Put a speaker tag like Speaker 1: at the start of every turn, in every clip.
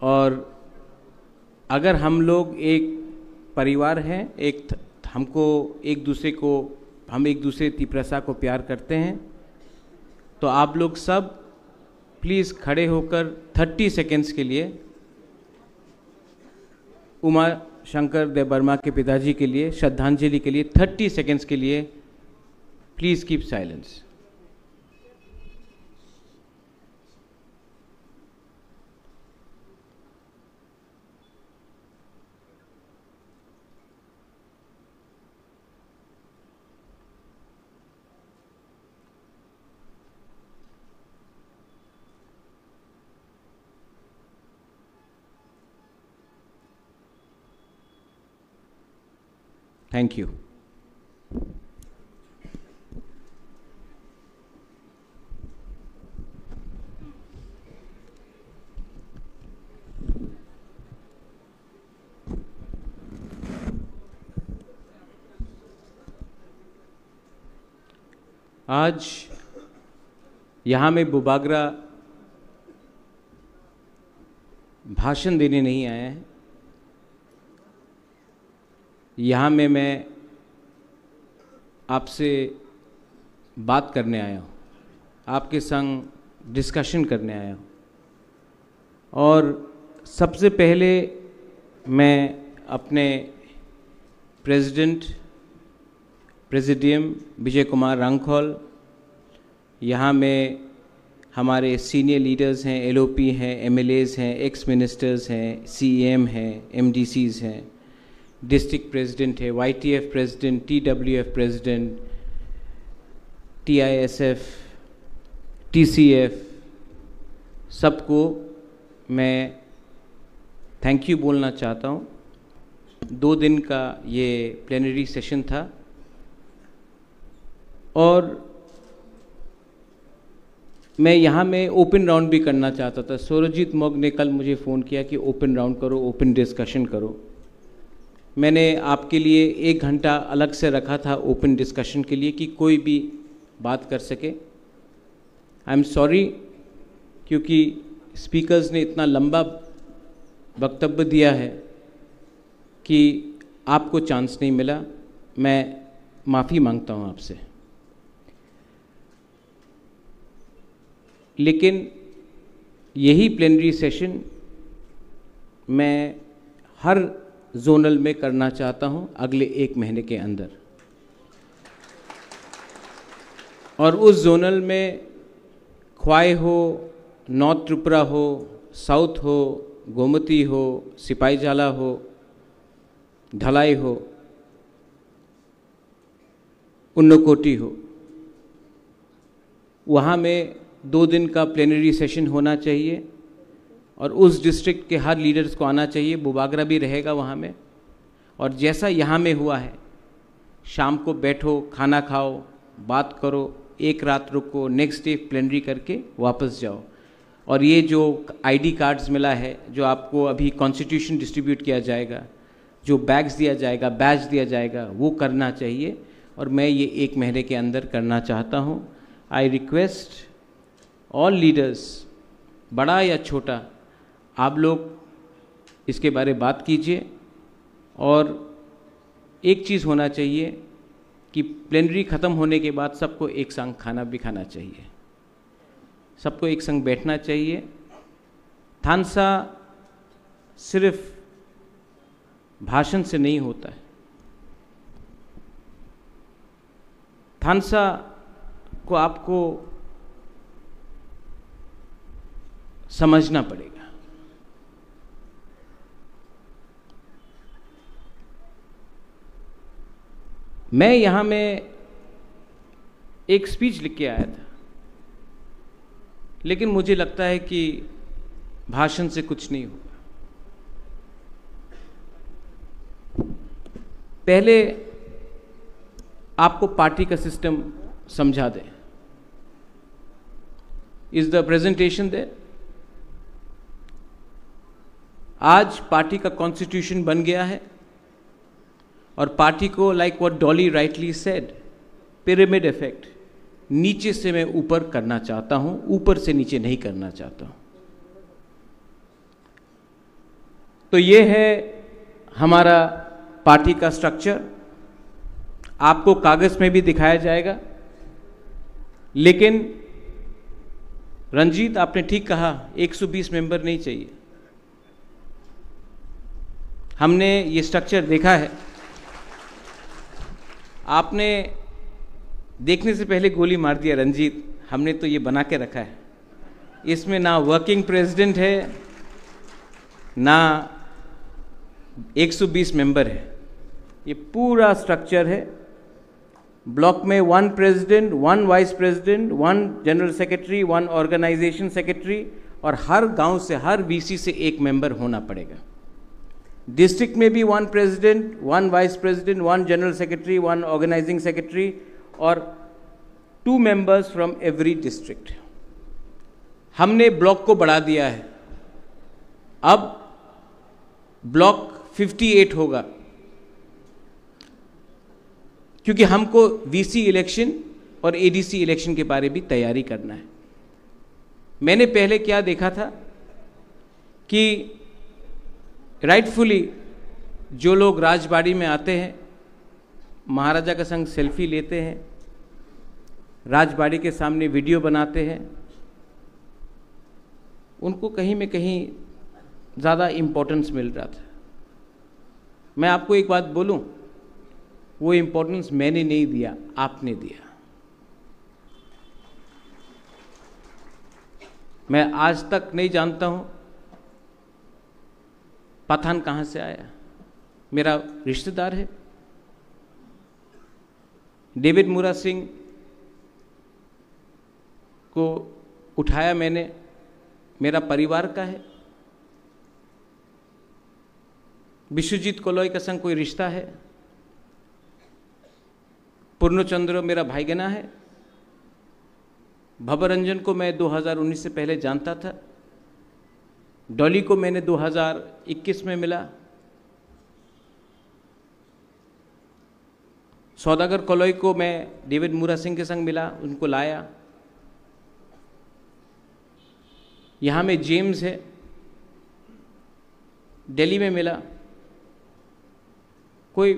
Speaker 1: और अगर हम लोग एक परिवार हैं, हम एक दूसरे तिप्रसा को प्यार करते हैं, तो आप लोग सब प्लीज़ खड़े होकर 30 सेकेंड्स के लिए उमा शंकर देवर्मा के पिताजी के लिए श्रद्धांजलि के लिए 30 सेकेंड्स के लिए please keep silence. Thank you. आज यहाँ में बुबागरा भाषण देने नहीं आया है। यहाँ में मैं आपसे बात करने आया हूँ, आपके संग डिस्कशन करने आया हूँ। और सबसे पहले मैं अपने प्रेसिडियम विजय कुमार रांखौल, यहाँ में हमारे सीनियर लीडर्स हैं, एलओपी हैं, एमएलएज हैं, एक्स मिनिस्टर्स हैं, सीएम हैं, एमडीसीज हैं, डिस्ट्रिक्ट प्रेसिडेंट है, YTF president, TWF president, TISF, TCF, सबको मैं थैंक यू बोलना चाहता हूँ। 2 दिन का ये प्लेनरी सेशन था और मैं यहाँ में ओपन राउंड भी करना चाहता था। सौरजीत मोग ने कल मुझे फ़ोन किया कि ओपन राउंड करो, ओपन डिस्कशन करो। मैंने आपके लिए 1 घंटा अलग से रखा था ओपन डिस्कशन के लिए कि कोई भी बात कर सके। आई एम सॉरी, क्योंकि स्पीकर्स ने इतना लंबा वक्तव्य दिया है कि आपको चांस नहीं मिला। मैं माफ़ी मांगता हूँ आपसे। लेकिन यही प्लेनरी सेशन मैं हर जोनल में करना चाहता हूं अगले 1 महीने के अंदर। और उस जोनल में ख्वाई हो, नॉर्थ त्रिपुरा हो, साउथ हो, गोमती हो, सिपाहीजाला हो, ढलाई हो, उन्नकोटी हो, वहाँ में 2 दिन का प्लेनरी सेशन होना चाहिए और उस डिस्ट्रिक्ट के हर लीडर्स को आना चाहिए। बुबागरा भी रहेगा वहाँ में। और जैसा यहाँ में हुआ है, शाम को बैठो, खाना खाओ, बात करो, 1 रात रुको, नेक्स्ट डे प्लेनरी करके वापस जाओ। और ये जो आईडी कार्ड्स मिला है, जो आपको अभी कॉन्स्टिट्यूशन डिस्ट्रीब्यूट किया जाएगा, जो बैग्स दिया जाएगा, बैच दिया जाएगा, वो करना चाहिए। और मैं ये 1 महीने के अंदर करना चाहता हूँ। आई रिक्वेस्ट ऑल लीडर्स, बड़ा या छोटा, आप लोग इसके बारे बात कीजिए। और एक चीज़ होना चाहिए कि प्लेनरी ख़त्म होने के बाद सबको एक संग खाना भी खाना चाहिए, सबको एक संग बैठना चाहिए। थानसा सिर्फ भाषण से नहीं होता है। थानसा को आपको समझना पड़ेगा। मैं यहाँ में एक स्पीच लिख के आया था, लेकिन मुझे लगता है कि भाषण से कुछ नहीं होगा। पहले आपको पार्टी का सिस्टम समझा दें। Is the presentation there? आज पार्टी का कॉन्स्टिट्यूशन बन गया है और पार्टी को, like what Dolly rightly said, pyramid effect, नीचे से मैं ऊपर करना चाहता हूं, ऊपर से नीचे नहीं करना चाहता हूं। तो ये है हमारा पार्टी का स्ट्रक्चर। आपको कागज में भी दिखाया जाएगा। लेकिन रंजीत, आपने ठीक कहा, 120 मेंबर नहीं चाहिए। हमने ये स्ट्रक्चर देखा है। आपने देखने से पहले गोली मार दिया रंजीत। हमने तो ये बना के रखा है। इसमें ना वर्किंग प्रेसिडेंट है, ना 120 मेंबर है। ये पूरा स्ट्रक्चर है। ब्लॉक में 1 president, 1 vice president, 1 general secretary, 1 organisation secretary, और हर गांव से, हर वीसी से 1 मेंबर होना पड़ेगा। डिस्ट्रिक्ट में भी 1 president, 1 vice president, 1 general secretary, 1 organising secretary और 2 मेंबर्स फ्रॉम एवरी डिस्ट्रिक्ट। हमने ब्लॉक को बढ़ा दिया है। अब ब्लॉक 58 होगा, क्योंकि हमको वीसी इलेक्शन और एडीसी इलेक्शन के बारे भी तैयारी करना है। मैंने पहले क्या देखा था कि राइटफुली जो लोग राजबाड़ी में आते हैं, महाराजा का संग सेल्फी लेते हैं, राजबाड़ी के सामने वीडियो बनाते हैं, उनको कहीं में कहीं ज़्यादा इम्पोर्टेंस मिल रहा था। मैं आपको एक बात बोलूं, वो इम्पोर्टेंस मैंने नहीं दिया, आपने दिया। मैं आज तक नहीं जानता हूं पठान कहां से आया। मेरा रिश्तेदार है। डेविड मूरा सिंह को उठाया मैंने, मेरा परिवार का है। विश्वजीत कोलोई का संग कोई रिश्ता है। पूर्णचंद्र मेरा भाईगना है। भवरंजन को मैं 2019 से पहले जानता था। डॉली को मैंने 2021 में मिला। सौदागर कोलोई को मैं डेविड मूरा सिंह के संग मिला, उनको लाया। यहाँ में जेम्स है, दिल्ली में मिला। कोई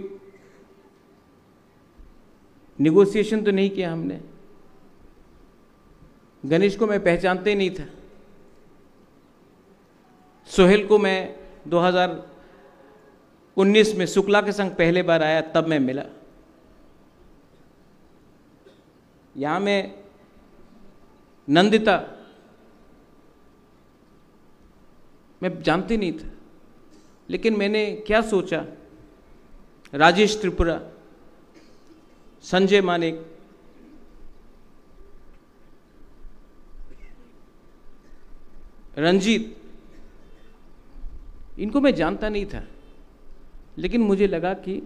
Speaker 1: निगोशिएशन तो नहीं किया हमने। गणेश को मैं पहचानते ही नहीं था। सोहेल को मैं 2019 में शुक्ला के संग पहले बार आया, तब मैं मिला। यहां में नंदिता मैं जानती नहीं था, लेकिन मैंने क्या सोचा, राजेश त्रिपुरा, संजय मानेक, रंजीत, इनको मैं जानता नहीं था, लेकिन मुझे लगा कि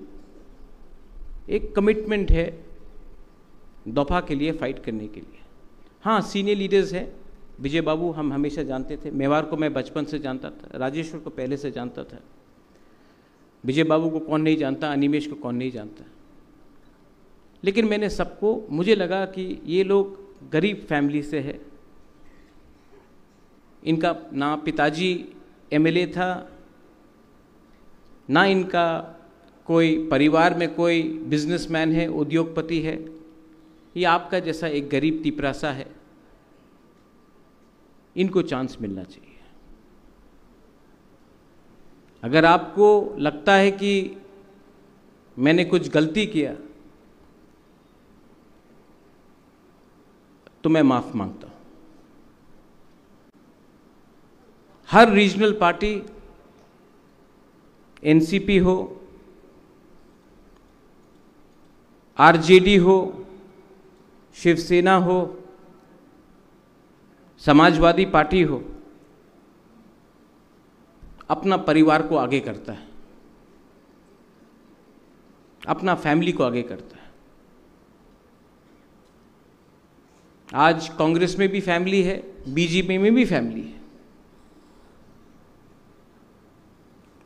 Speaker 1: एक कमिटमेंट है दफा के लिए, फाइट करने के लिए। हाँ, सीनियर लीडर्स हैं। विजय बाबू हम हमेशा जानते थे। मेवार को मैं बचपन से जानता था। राजेश्वर को पहले से जानता था। विजय बाबू को कौन नहीं जानता, अनिमेश को कौन नहीं जानता। लेकिन मैंने सबको, मुझे लगा कि ये लोग गरीब फैमिली से है। इनका ना पिताजी एमएलए था, ना इनका कोई परिवार में कोई बिजनेसमैन है, उद्योगपति है। ये आपका जैसा एक गरीब तिपरासा है। इनको चांस मिलना चाहिए। अगर आपको लगता है कि मैंने कुछ गलती किया, तो मैं माफ मांगता हूं। हर रीजनल पार्टी, एनसीपी हो, आरजेडी हो, शिवसेना हो, समाजवादी पार्टी हो, अपना परिवार को आगे करता है, अपना फैमिली को आगे करता है। आज कांग्रेस में भी फैमिली है, बीजेपी में भी फैमिली है।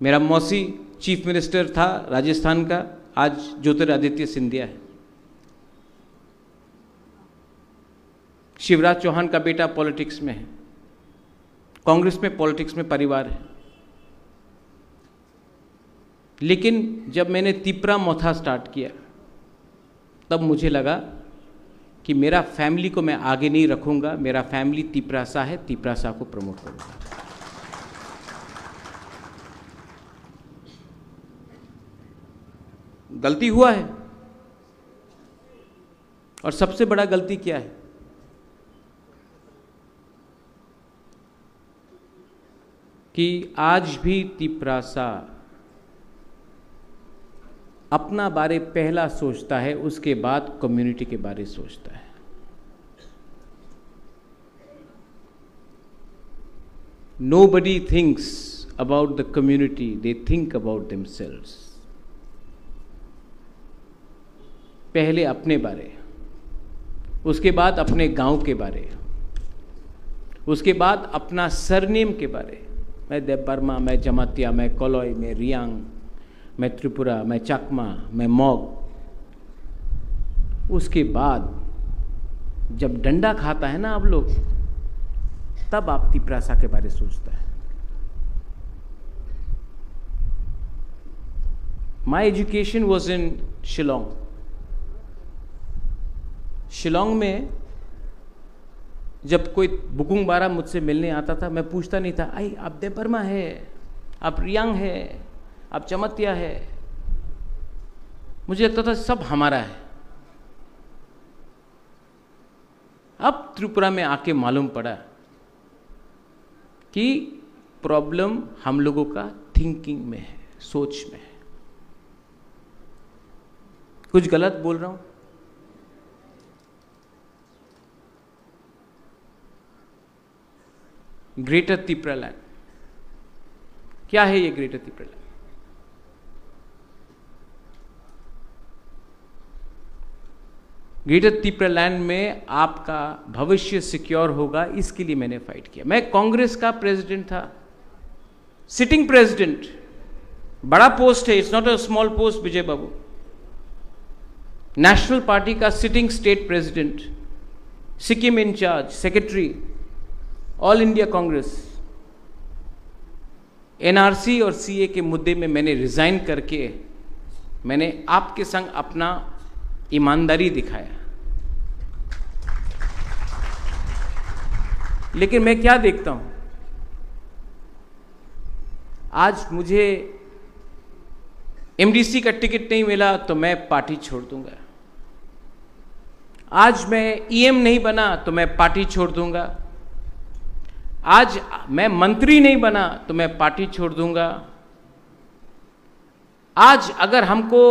Speaker 1: मेरा मौसी चीफ मिनिस्टर था राजस्थान का, आज ज्योतिरादित्य सिंधिया है। शिवराज चौहान का बेटा पॉलिटिक्स में है। कांग्रेस में, पॉलिटिक्स में परिवार है। लेकिन जब मैंने तिपरा मोथा स्टार्ट किया तब मुझे लगा कि मेरा फैमिली को मैं आगे नहीं रखूंगा, मेरा फैमिली तिपरासा है, तिपरासा को प्रमोट करूंगा। गलती हुआ है, और सबसे बड़ा गलती क्या है? कि आज भी तिपरासा अपना बारे पहला सोचता है, उसके बाद कम्युनिटी के बारे सोचता है। Nobody thinks about the community, they think about themselves. पहले अपने बारे, उसके बाद अपने गांव के बारे, उसके बाद अपना सरनेम के बारे। मैं देवबर्मा, मैं जमातिया, मैं कोलोई, मैं रियांग, मैं त्रिपुरा, मैं चकमा, मैं मॉग। उसके बाद जब डंडा खाता है ना आप लोग, तब आप तिपरासा के बारे सोचता है। My education was in Shillong. Shillong में जब कोई बुकुंग बारा मुझसे मिलने आता था, मैं पूछता नहीं था, आई आप देवबर्मा है, आप रियांग है, आप चमतिया है। मुझे लगता था सब हमारा है। अब त्रिपुरा में आके मालूम पड़ा कि प्रॉब्लम हम लोगों का थिंकिंग में है, सोच में है। कुछ गलत बोल रहा हूं? ग्रेटर तिपरा लैंड, क्या है ये greater Tipra land? Greater Tipra land में आपका भविष्य सिक्योर होगा, इसके लिए मैंने फाइट किया। मैं कांग्रेस का प्रेसिडेंट था, सिटिंग प्रेसिडेंट, बड़ा पोस्ट है, it's not a small post Vijay babu. National party का sitting state president, Sikkim incharge, secretary, all India Congress. NRC और सीए के मुद्दे में मैंने रिजाइन करके मैंने आपके संग अपना ईमानदारी दिखाया। लेकिन मैं क्या देखता हूं, आज मुझे एमडीसी का टिकट नहीं मिला तो मैं पार्टी छोड़ दूंगा। आज मैं ईएम नहीं बना तो मैं पार्टी छोड़ दूंगा। आज मैं मंत्री नहीं बना तो मैं पार्टी छोड़ दूंगा। आज अगर हमको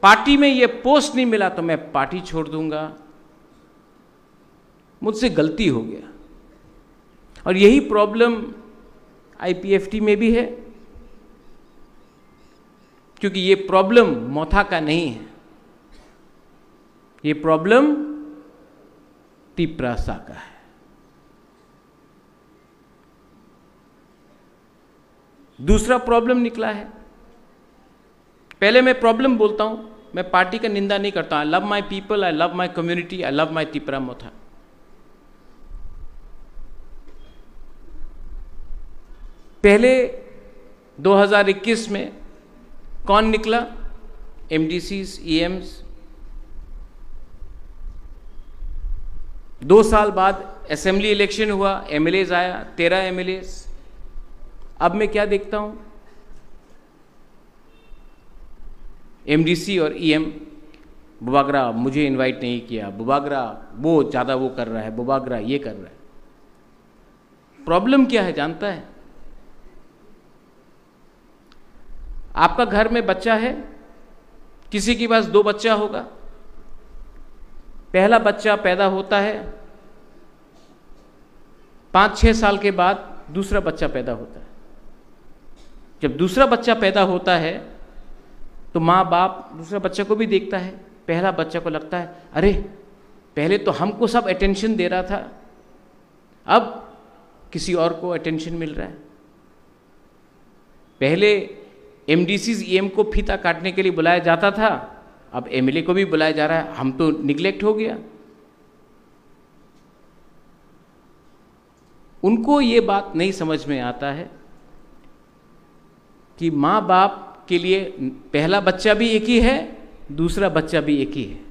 Speaker 1: पार्टी में ये पोस्ट नहीं मिला तो मैं पार्टी छोड़ दूंगा। मुझसे गलती हो गया। और यही प्रॉब्लम आईपीएफटी में भी है, क्योंकि ये प्रॉब्लम मोथा का नहीं है, ये प्रॉब्लम तिपरासा का है। दूसरा प्रॉब्लम निकला है। पहले मैं प्रॉब्लम बोलता हूं, मैं पार्टी का निंदा नहीं करता। I love my people, I love my community, I love my Tipra Motha. पहले 2021 में कौन निकला? एमडीसीज, ईएम्स। 2 साल बाद असेंबली इलेक्शन हुआ, एमएलएज आया, 13 एमएलएज। अब मैं क्या देखता हूं? एमडीसी और ईएम, बुबागरा मुझे इनवाइट नहीं किया, बुबागरा वो ज़्यादा वो कर रहा है, बुबागरा ये कर रहा है। प्रॉब्लम क्या है जानता है? आपका घर में बच्चा है, किसी के पास 2 बच्चा होगा। पहला बच्चा पैदा होता है, 5-6 साल के बाद दूसरा बच्चा पैदा होता है। जब दूसरा बच्चा पैदा होता है तो माँ बाप दूसरा बच्चा को भी देखता है। पहला बच्चा को लगता है, अरे पहले तो हमको सब अटेंशन दे रहा था, अब किसी और को अटेंशन मिल रहा है। पहले एमडीसीज ईएम को फीता काटने के लिए बुलाया जाता था, अब एमएलए को भी बुलाया जा रहा है। हम तो निग्लेक्ट हो गया। उनको ये बात नहीं समझ में आता है कि माँ बाप के लिए पहला बच्चा भी एक ही है, दूसरा बच्चा भी एक ही है।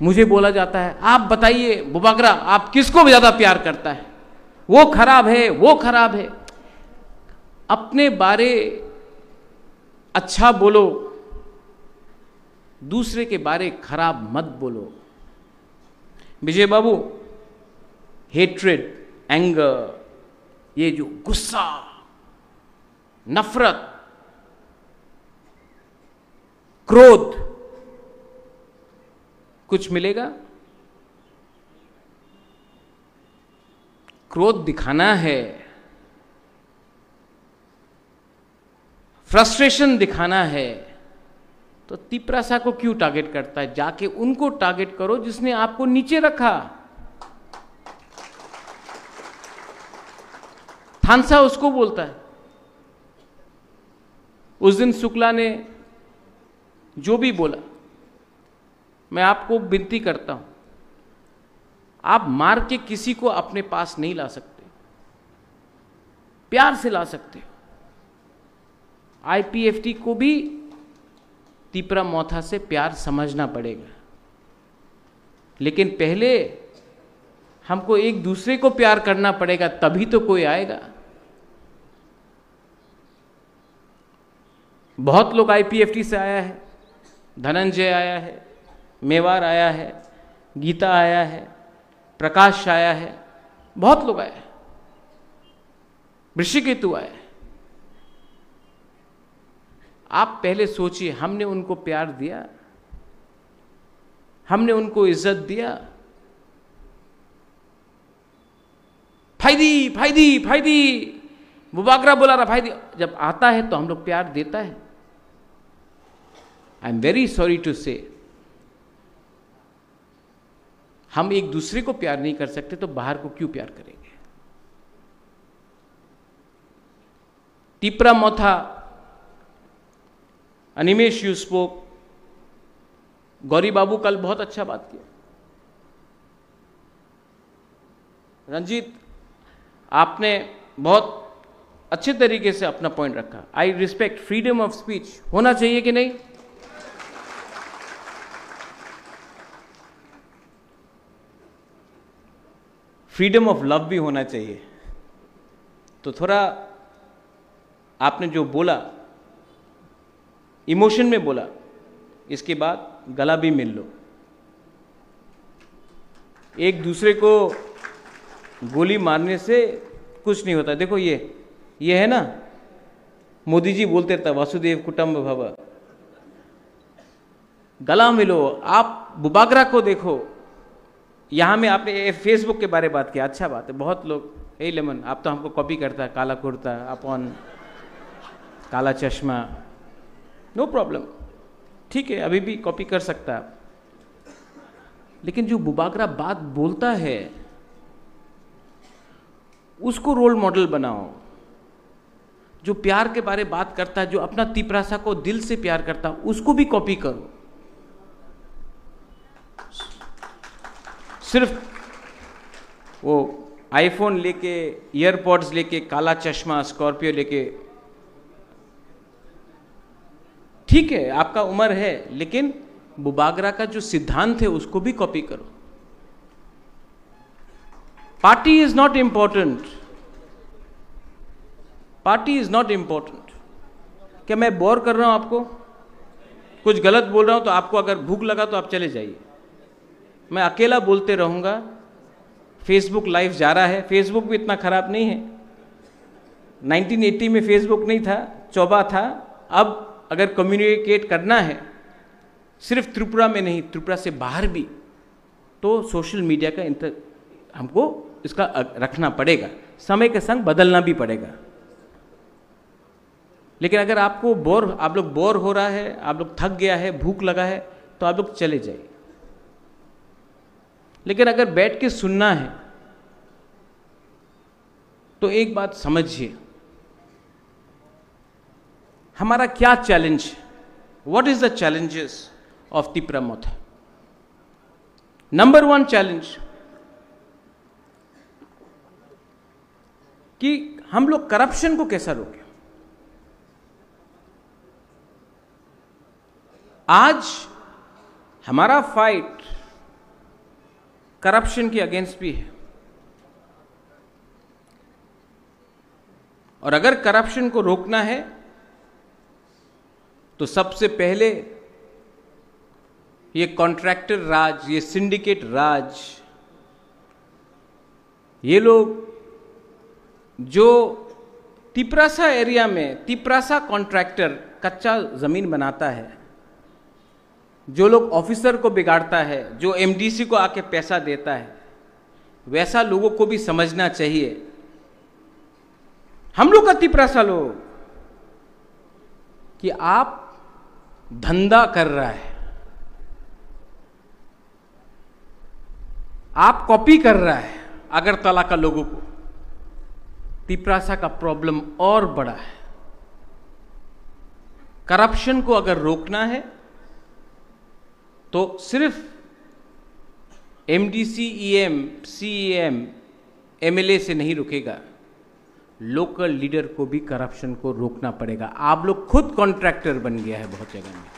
Speaker 1: मुझे बोला जाता है, आप बताइए बुबागरा आप किसको ज्यादा प्यार करता है, वो खराब है, वो खराब है। अपने बारे अच्छा बोलो, दूसरे के बारे खराब मत बोलो। विजय बाबू, हेट्रेड, एंगर, ये जो गुस्सा, नफरत, क्रोध, कुछ मिलेगा? क्रोध दिखाना है, फ्रस्ट्रेशन दिखाना है, तो तिपरासा को क्यों टारगेट करता है? जाके उनको टारगेट करो जिसने आपको नीचे रखा। थानसा उसको बोलता है। उस दिन शुक्ला ने जो भी बोला, मैं आपको विनती करता हूं, आप मार के किसी को अपने पास नहीं ला सकते, प्यार से ला सकते हो। आईपीएफटी को भी तिपरा मोथा से प्यार समझना पड़ेगा, लेकिन पहले हमको एक दूसरे को प्यार करना पड़ेगा, तभी तो कोई आएगा। बहुत लोग आईपीएफटी से आया है, धनंजय आया है, मेवार आया है, गीता आया है, प्रकाश आया है, बहुत लोग आए हैं, ऋषिकेतु आया है। आप पहले सोचिए, हमने उनको प्यार दिया, हमने उनको इज्जत दिया? फायदी फायदी फायदी, बुबागरा बोला रहा फायदी। जब आता है तो हम लोग प्यार देता है। I am very sorry to say, हम एक दूसरे को प्यार नहीं कर सकते तो बाहर को क्यों प्यार करेंगे? तिपरा मोथा, अनिमेश यू स्पोक, गौरी बाबू कल बहुत अच्छा बात किया। रंजीत, आपने बहुत अच्छे तरीके से अपना पॉइंट रखा। I respect freedom of speech, होना चाहिए कि नहीं? फ्रीडम ऑफ लव भी होना चाहिए। तो थोड़ा आपने जो बोला, इमोशन में बोला, इसके बाद गला भी मिल लो। एक दूसरे को गोली मारने से कुछ नहीं होता। देखो ये है ना, मोदी जी बोलते रहता वसुदेव कुटुंब भव, गला मिलो। आप बुबागरा को देखो, यहां में आपने फेसबुक के बारे में बात किया, अच्छा बात है। बहुत लोग, ए लेमन आप तो हमको कॉपी करता है, काला कुर्ता अपन, काला चश्मा, नो प्रॉब्लम, ठीक है, अभी भी कॉपी कर सकता है। लेकिन जो बुबागरा बात बोलता है उसको रोल मॉडल बनाओ। जो प्यार के बारे बात करता है, जो अपना तिपरासा को दिल से प्यार करता है, उसको भी कॉपी करो। सिर्फ वो आईफोन लेके, ईयरपॉड्स लेके, काला चश्मा, स्कॉर्पियो लेके, ठीक है आपका उम्र है, लेकिन बुबागरा का जो सिद्धांत है उसको भी कॉपी करो। Party is not important, party is not important. क्या मैं बोर कर रहा हूं आपको? कुछ गलत बोल रहा हूं तो आपको अगर भूख लगा तो आप चले जाइए, मैं अकेला बोलते रहूंगा। फेसबुक लाइव जा रहा है, फेसबुक भी इतना खराब नहीं है। 1980 में फेसबुक नहीं था, चौबा था। अब अगर कम्युनिकेट करना है, सिर्फ त्रिपुरा में नहीं, त्रिपुरा से बाहर भी, तो सोशल मीडिया का हमको इसका रखना पड़ेगा, समय के संग बदलना भी पड़ेगा। लेकिन अगर आपको आप लोग बोर हो रहा है, आप लोग थक गया है, भूख लगा है, तो आप लोग चले जाइए। लेकिन अगर बैठ के सुनना है तो एक बात समझिए, हमारा क्या challenge, what is the challenges of Tipra Motha? Number 1 challenge कि हम लोग करप्शन को कैसा रोकें? आज हमारा फाइट करप्शन के अगेंस्ट भी है, और अगर करप्शन को रोकना है तो सबसे पहले ये कॉन्ट्रैक्टर राज, ये सिंडिकेट राज, ये लोग जो तिपरासा एरिया में, तिपरासा कॉन्ट्रैक्टर कच्चा जमीन बनाता है, जो लोग ऑफिसर को बिगाड़ता है, जो एमडीसी को आके पैसा देता है, वैसा लोगों को भी समझना चाहिए। हम लोग का तिपरासा लोग कि आप धंधा कर रहा है, आप कॉपी कर रहा है अगरतला का लोगों को। तिपरासा का प्रॉब्लम और बड़ा है। करप्शन को अगर रोकना है तो सिर्फ एमडीसी, ईएम, सीएम, एमएलए से नहीं रुकेगा, लोकल लीडर को भी करप्शन को रोकना पड़ेगा। आप लोग खुद कॉन्ट्रैक्टर बन गया है बहुत जगह में।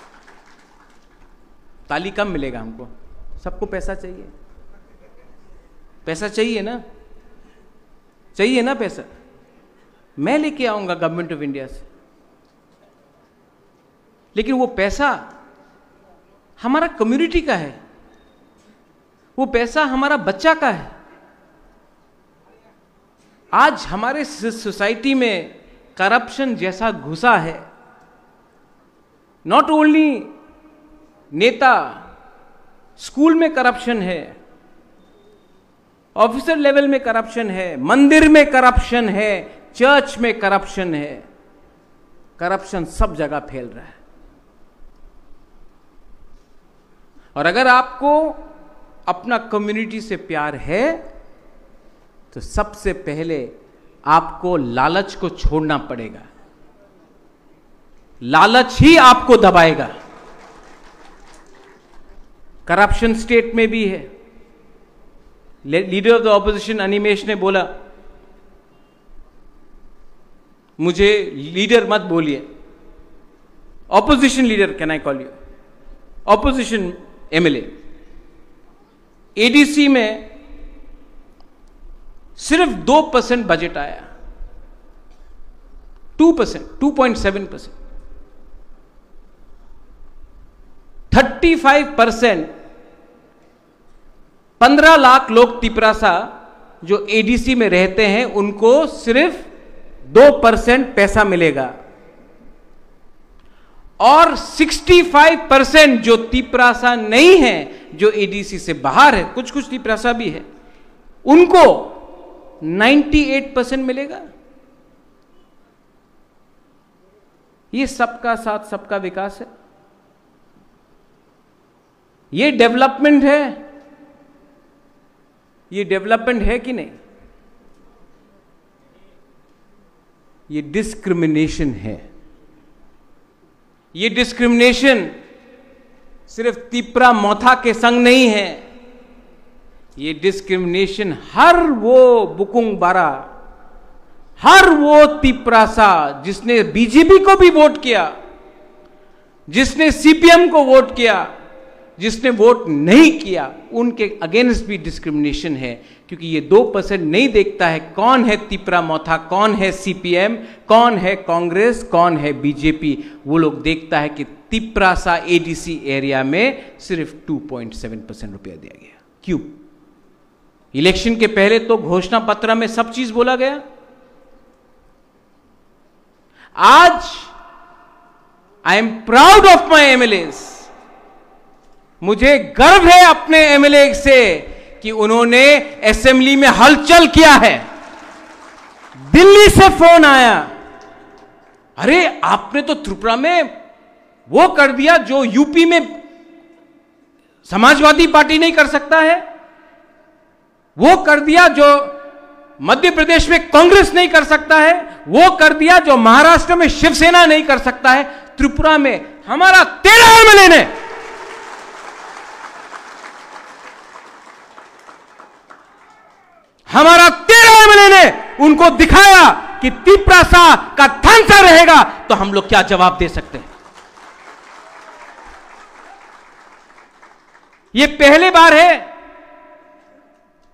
Speaker 1: ताली कम मिलेगा हमको, सबको पैसा चाहिए, पैसा चाहिए ना, चाहिए ना पैसा। मैं लेके आऊंगा गवर्नमेंट ऑफ इंडिया से, लेकिन वो पैसा हमारा कम्युनिटी का है, वो पैसा हमारा बच्चा का है। आज हमारे सोसाइटी में करप्शन जैसा घुसा है, नॉट ओनली नेता, स्कूल में करप्शन है, ऑफिसर लेवल में करप्शन है, मंदिर में करप्शन है, चर्च में करप्शन है। करप्शन सब जगह फैल रहा है। और अगर आपको अपना कम्युनिटी से प्यार है तो सबसे पहले आपको लालच को छोड़ना पड़ेगा। लालच ही आपको दबाएगा। करप्शन स्टेट में भी है। Leader of the opposition Animesh ने बोला, मुझे लीडर मत बोलिए, opposition leader can I call you, opposition MLA. ADC में सिर्फ 2% बजट आया, 2%, 2.7%। 35%, 15 लाख लोग तिपरासा जो एडीसी में रहते हैं, उनको सिर्फ 2% पैसा मिलेगा। और 65% जो तिपरासा नहीं है, जो एडीसी से बाहर है, कुछ कुछ तिपरासा भी है, उनको 98% मिलेगा। ये सबका साथ सबका विकास है, ये डेवलपमेंट है। ये डेवलपमेंट है कि नहीं? ये डिस्क्रिमिनेशन है। ये डिस्क्रिमिनेशन सिर्फ तिपरा मोथा के संग नहीं है, ये डिस्क्रिमिनेशन हर वो बुकुंग बारा, हर वो तिपरासा जिसने बीजेपी को भी वोट किया, जिसने सीपीएम को वोट किया, जिसने वोट नहीं किया, उनके अगेंस्ट भी डिस्क्रिमिनेशन है। क्योंकि ये 2% नहीं देखता है कौन है तिपरा मोथा, कौन है सीपीएम, कौन है कांग्रेस, कौन है बीजेपी। वो लोग देखता है कि तिपरासा एडीसी एरिया में सिर्फ 2.7% रुपया दिया गया। क्यों? इलेक्शन के पहले तो घोषणा पत्र में सब चीज बोला गया। आज I am proud of my MLAs. मुझे गर्व है अपने एमएलए से कि उन्होंने असेंबली में हलचल किया है। दिल्ली से फोन आया, अरे आपने तो त्रिपुरा में वो कर दिया जो यूपी में समाजवादी पार्टी नहीं कर सकता है, वो कर दिया जो मध्य प्रदेश में कांग्रेस नहीं कर सकता है, वो कर दिया जो महाराष्ट्र में शिवसेना नहीं कर सकता है। त्रिपुरा में हमारा 13 एमएलए ने उनको दिखाया कि तिपरासा का थानसा रहेगा, तो हम लोग क्या जवाब दे सकते हैं? ये पहली बार है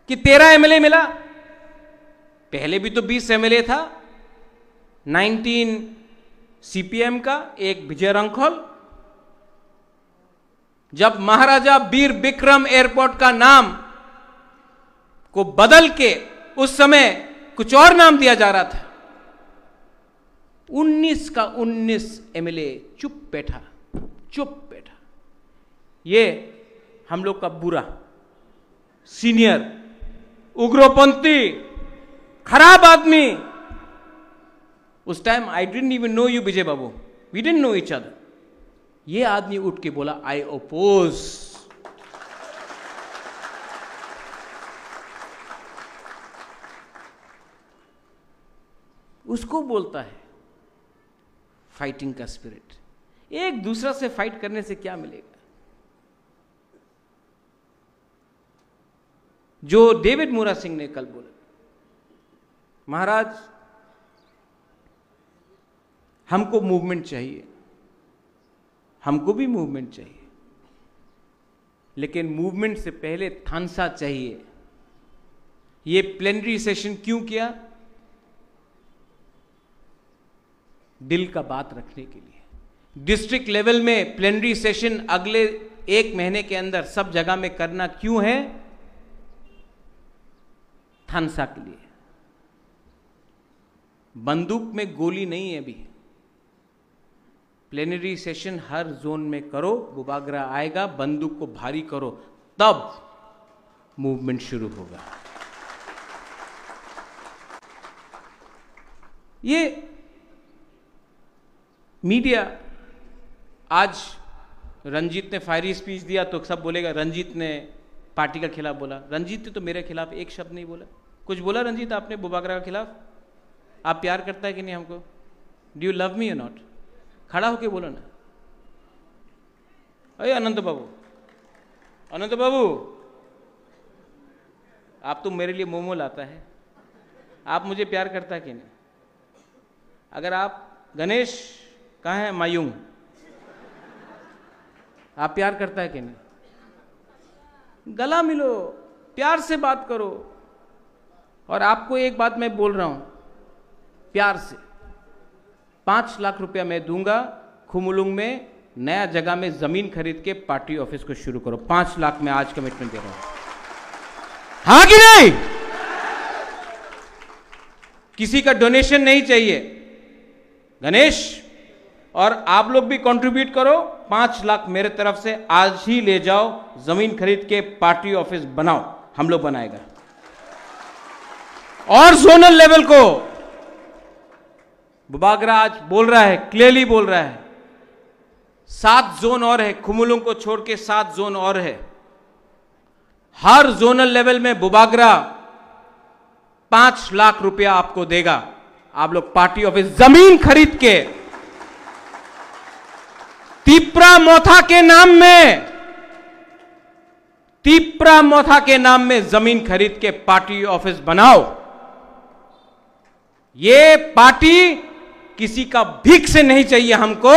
Speaker 1: कि 13 एमएलए मिला। पहले भी तो 20 एमएलए था, 19 सीपीएम का, एक विजय रंखोल। जब महाराजा वीर विक्रम एयरपोर्ट का नाम को बदल के उस समय कुछ और नाम दिया जा रहा था, 19 का 19 एमएलए चुप बैठा। ये हम लोग का बुरा, सीनियर, उग्रपंथी, खराब आदमी। उस time I didn't even know you Vijay Babu, we didn't know each other. ये आदमी उठ के बोला आई ओपोज। उसको बोलता है फाइटिंग का स्पिरिट। एक दूसरा से फाइट करने से क्या मिलेगा? जो डेविड मूरा सिंह ने कल बोला, महाराज हमको मूवमेंट चाहिए, हमको भी मूवमेंट चाहिए, लेकिन मूवमेंट से पहले थानसा चाहिए। ये प्लेनरी सेशन क्यों किया? दिल का बात रखने के लिए। डिस्ट्रिक्ट लेवल में प्लेनरी सेशन अगले 1 महीने के अंदर सब जगह में करना क्यों है? थानसा के लिए। बंदूक में गोली नहीं है अभी। प्लेनरी सेशन हर जोन में करो, बुबागरा आएगा, बंदूक को भारी करो, तब मूवमेंट शुरू होगा। ये मीडिया, आज रंजीत ने फायरी स्पीच दिया तो सब बोलेगा रंजीत ने पार्टी का खिलाफ बोला। रंजीत ने तो मेरे खिलाफ एक शब्द नहीं बोला। कुछ बोला रंजीत आपने बुबागरा के खिलाफ? आप प्यार करता है कि नहीं हमको? डू यू लव मी और नॉट? खड़ा होके बोलो ना। अरे अनंत बाबू, अनंत बाबू, आप तो मेरे लिए मोमो लाता है। आप मुझे प्यार करता है कि नहीं? अगर आप, गणेश कहाँ है? मायूंग, आप प्यार करता है कि नहीं? गला मिलो, प्यार से बात करो। और आपको एक बात मैं बोल रहा हूं प्यार से, 5 लाख रुपया मैं दूंगा, खुमुलुंग में नया जगह में जमीन खरीद के पार्टी ऑफिस को शुरू करो। 5 लाख में आज कमिटमेंट दे रहा हूं, हाँ कि नहीं? किसी का डोनेशन नहीं चाहिए। गणेश और आप लोग भी कंट्रीब्यूट करो, 5 लाख मेरे तरफ से आज ही ले जाओ, जमीन खरीद के पार्टी ऑफिस बनाओ, हम लोग बनाएगा। और जोनल लेवल को बुबागरा आज बोल रहा है, क्लियरली बोल रहा है, 7 जोन और है, खुमुलुंग को छोड़ के 7 जोन और है। हर जोनल लेवल में बुबागरा 5 लाख रुपया आपको देगा। आप लोग पार्टी ऑफिस जमीन खरीद के तिपरा मोथा के नाम में, तिपरा मोथा के नाम में जमीन खरीद के पार्टी ऑफिस बनाओ। ये पार्टी किसी का भीख से नहीं चाहिए हमको,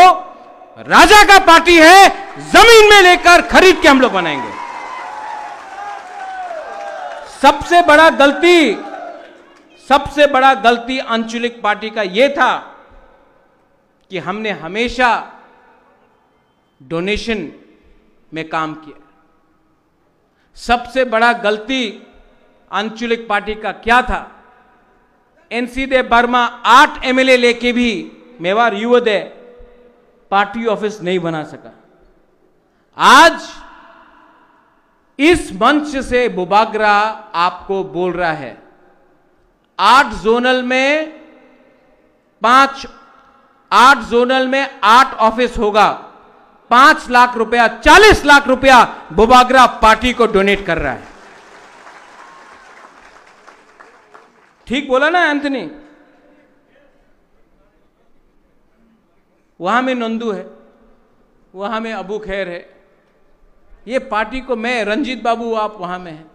Speaker 1: राजा का पार्टी है, जमीन में लेकर खरीद के हम लोग बनाएंगे। सबसे बड़ा गलती आंचलिक पार्टी का यह था कि हमने हमेशा डोनेशन में काम किया। सबसे बड़ा गलती आंचलिक पार्टी का क्या था? एनसी दे बर्मा 8 एमएलए लेके भी मेवाड़ युवदे पार्टी ऑफिस नहीं बना सका। आज इस मंच से बुबागरा आपको बोल रहा है, 8 जोनल में 8 ऑफिस होगा, 5 लाख रुपया, 40 लाख रुपया बुबागरा पार्टी को डोनेट कर रहा है। ठीक बोला ना एंथनी? वहां में नंदू है, वहां में अबू खैर है। ये पार्टी को मैं, रंजीत बाबू आप वहां में हैं,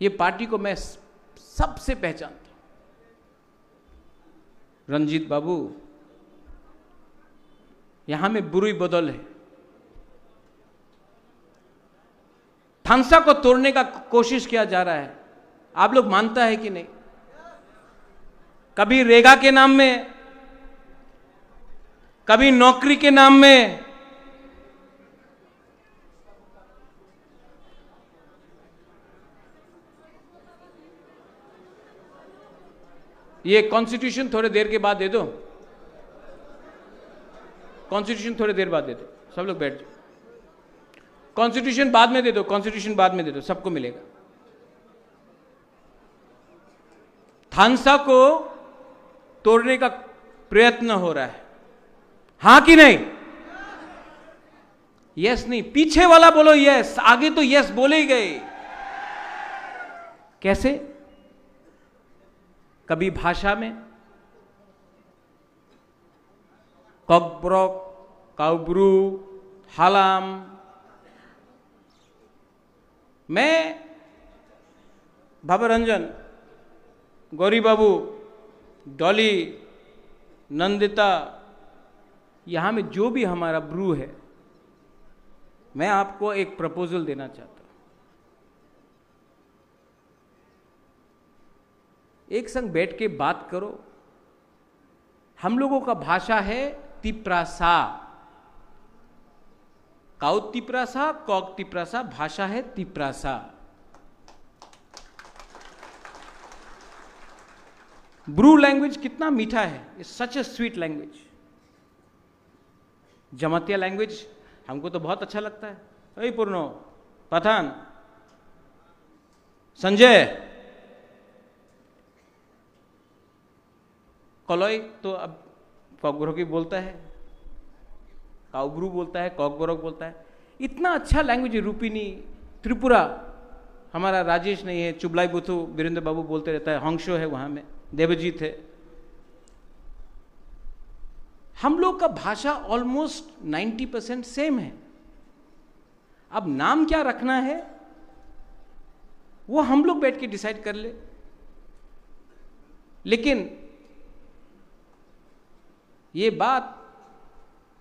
Speaker 1: ये पार्टी को मैं सबसे पहचानता हूं। रंजीत बाबू, यहां में बुरी बदल है। थानसा को तोड़ने का कोशिश किया जा रहा है, आप लोग मानता है कि नहीं? कभी रेगा के नाम में, कभी नौकरी के नाम में, ये कॉन्स्टिट्यूशन थोड़ी देर के बाद दे दो, कॉन्स्टिट्यूशन थोड़ी देर बाद दे दो, सब लोग बैठ जाओ। कॉन्स्टिट्यूशन बाद में दे दो, कॉन्स्टिट्यूशन बाद में दे दो, सबको मिलेगा। थानसा को तोड़ने का प्रयत्न हो रहा है, हां कि नहीं? यस नहीं, पीछे वाला बोलो यस, आगे तो यस बोले ही गए। कैसे? कभी भाषा में कॉकब्रॉक, काउब्रू, हालाम। मैं भवरंजन, गौरी बाबू, डॉली, नंदिता, यहां में जो भी हमारा ब्रू है, मैं आपको एक प्रपोजल देना चाहता हूं। एक संग बैठ के बात करो। हम लोगों का भाषा है तिप्रासा, काउ तिप्रासा, कॉक तिप्रासा, भाषा है तिप्रासा। ब्रू लैंग्वेज कितना मीठा है, it's such A sweet language. Jamatia language हमको तो बहुत अच्छा लगता है। अरे पूर्णो, पठान, संजय, कलोई तो अब कॉकब्रोकी बोलता है, काउब्रू बोलता है, कॉकब्रोक बोलता है। इतना अच्छा लैंग्वेज है। रूपिनी, त्रिपुरा, हमारा राजेश नहीं है, चुबलाई बुथु वीरेंद्र बाबू बोलते रहता है, हंगशो है वहां में, देवजीत है। हम लोग का भाषा ऑलमोस्ट 90% सेम है। अब नाम क्या रखना है वो हम लोग बैठ के डिसाइड कर ले। लेकिन ये बात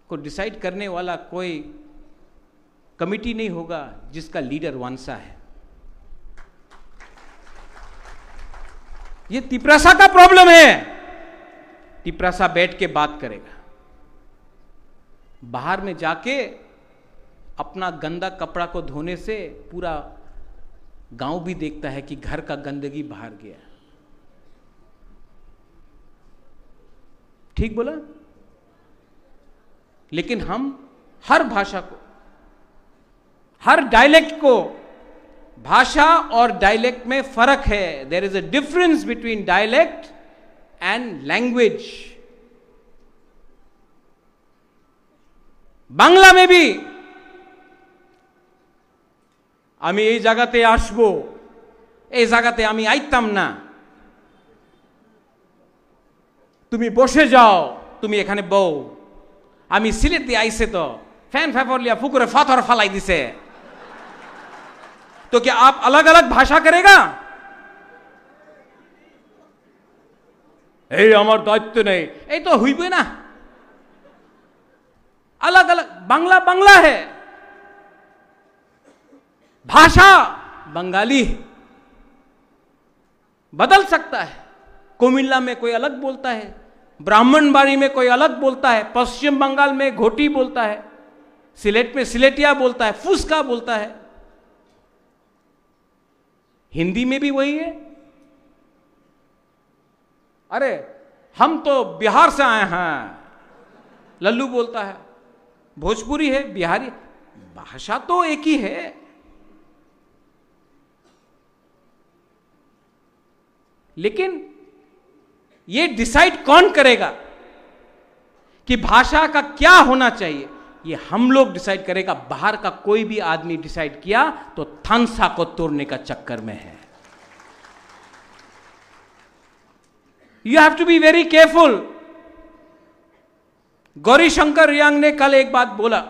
Speaker 1: को डिसाइड करने वाला कोई कमिटी नहीं होगा जिसका लीडर वांसा है। ये तिप्रासा का प्रॉब्लम है। तिप्रासा बैठ के बात करेगा। बाहर में जाके अपना गंदा कपड़ा को धोने से पूरा गांव भी देखता है कि घर का गंदगी बाहर गया। ठीक बोला? लेकिन हम हर भाषा को, हर डायलेक्ट को, भाषा और डायलेक्ट में फर्क है। There is a difference between dialect and language. Bangla में भी आमी এই জায়গাতে আসবো, এই জায়গাতে আমি আইতাম না, তুমি বসে যাও, তুমি এখানে বউ, আমি সিলেটে আইছে তো ফ্যান ফ্যাফরলিয়া পুকুরে পাথর ফালাই দিছে। तो क्या आप अलग अलग भाषा करेगा? এই আমার দায়িত্ব নেই, এই তো হইবে না। अलग अलग, बांग्ला बांग्ला है, भाषा बंगाली है, बदल सकता है। कोमिल्ला में कोई अलग बोलता है, ब्राह्मणबाड़ी में कोई अलग बोलता है, पश्चिम बंगाल में घोटी बोलता है, सिलेट में सिलेटिया बोलता है, फुसका बोलता है। हिंदी में भी वही है। अरे हम तो बिहार से आए हैं, लल्लू बोलता है। भोजपुरी है, बिहारी, भाषा तो एक ही है। लेकिन ये डिसाइड कौन करेगा कि भाषा का क्या होना चाहिए? ये हम लोग डिसाइड करेगा। बाहर का कोई भी आदमी डिसाइड किया तो थानसा को तोड़ने का चक्कर में है। You have to be very careful. Gauri Shankar Reang ने कल एक बात बोला,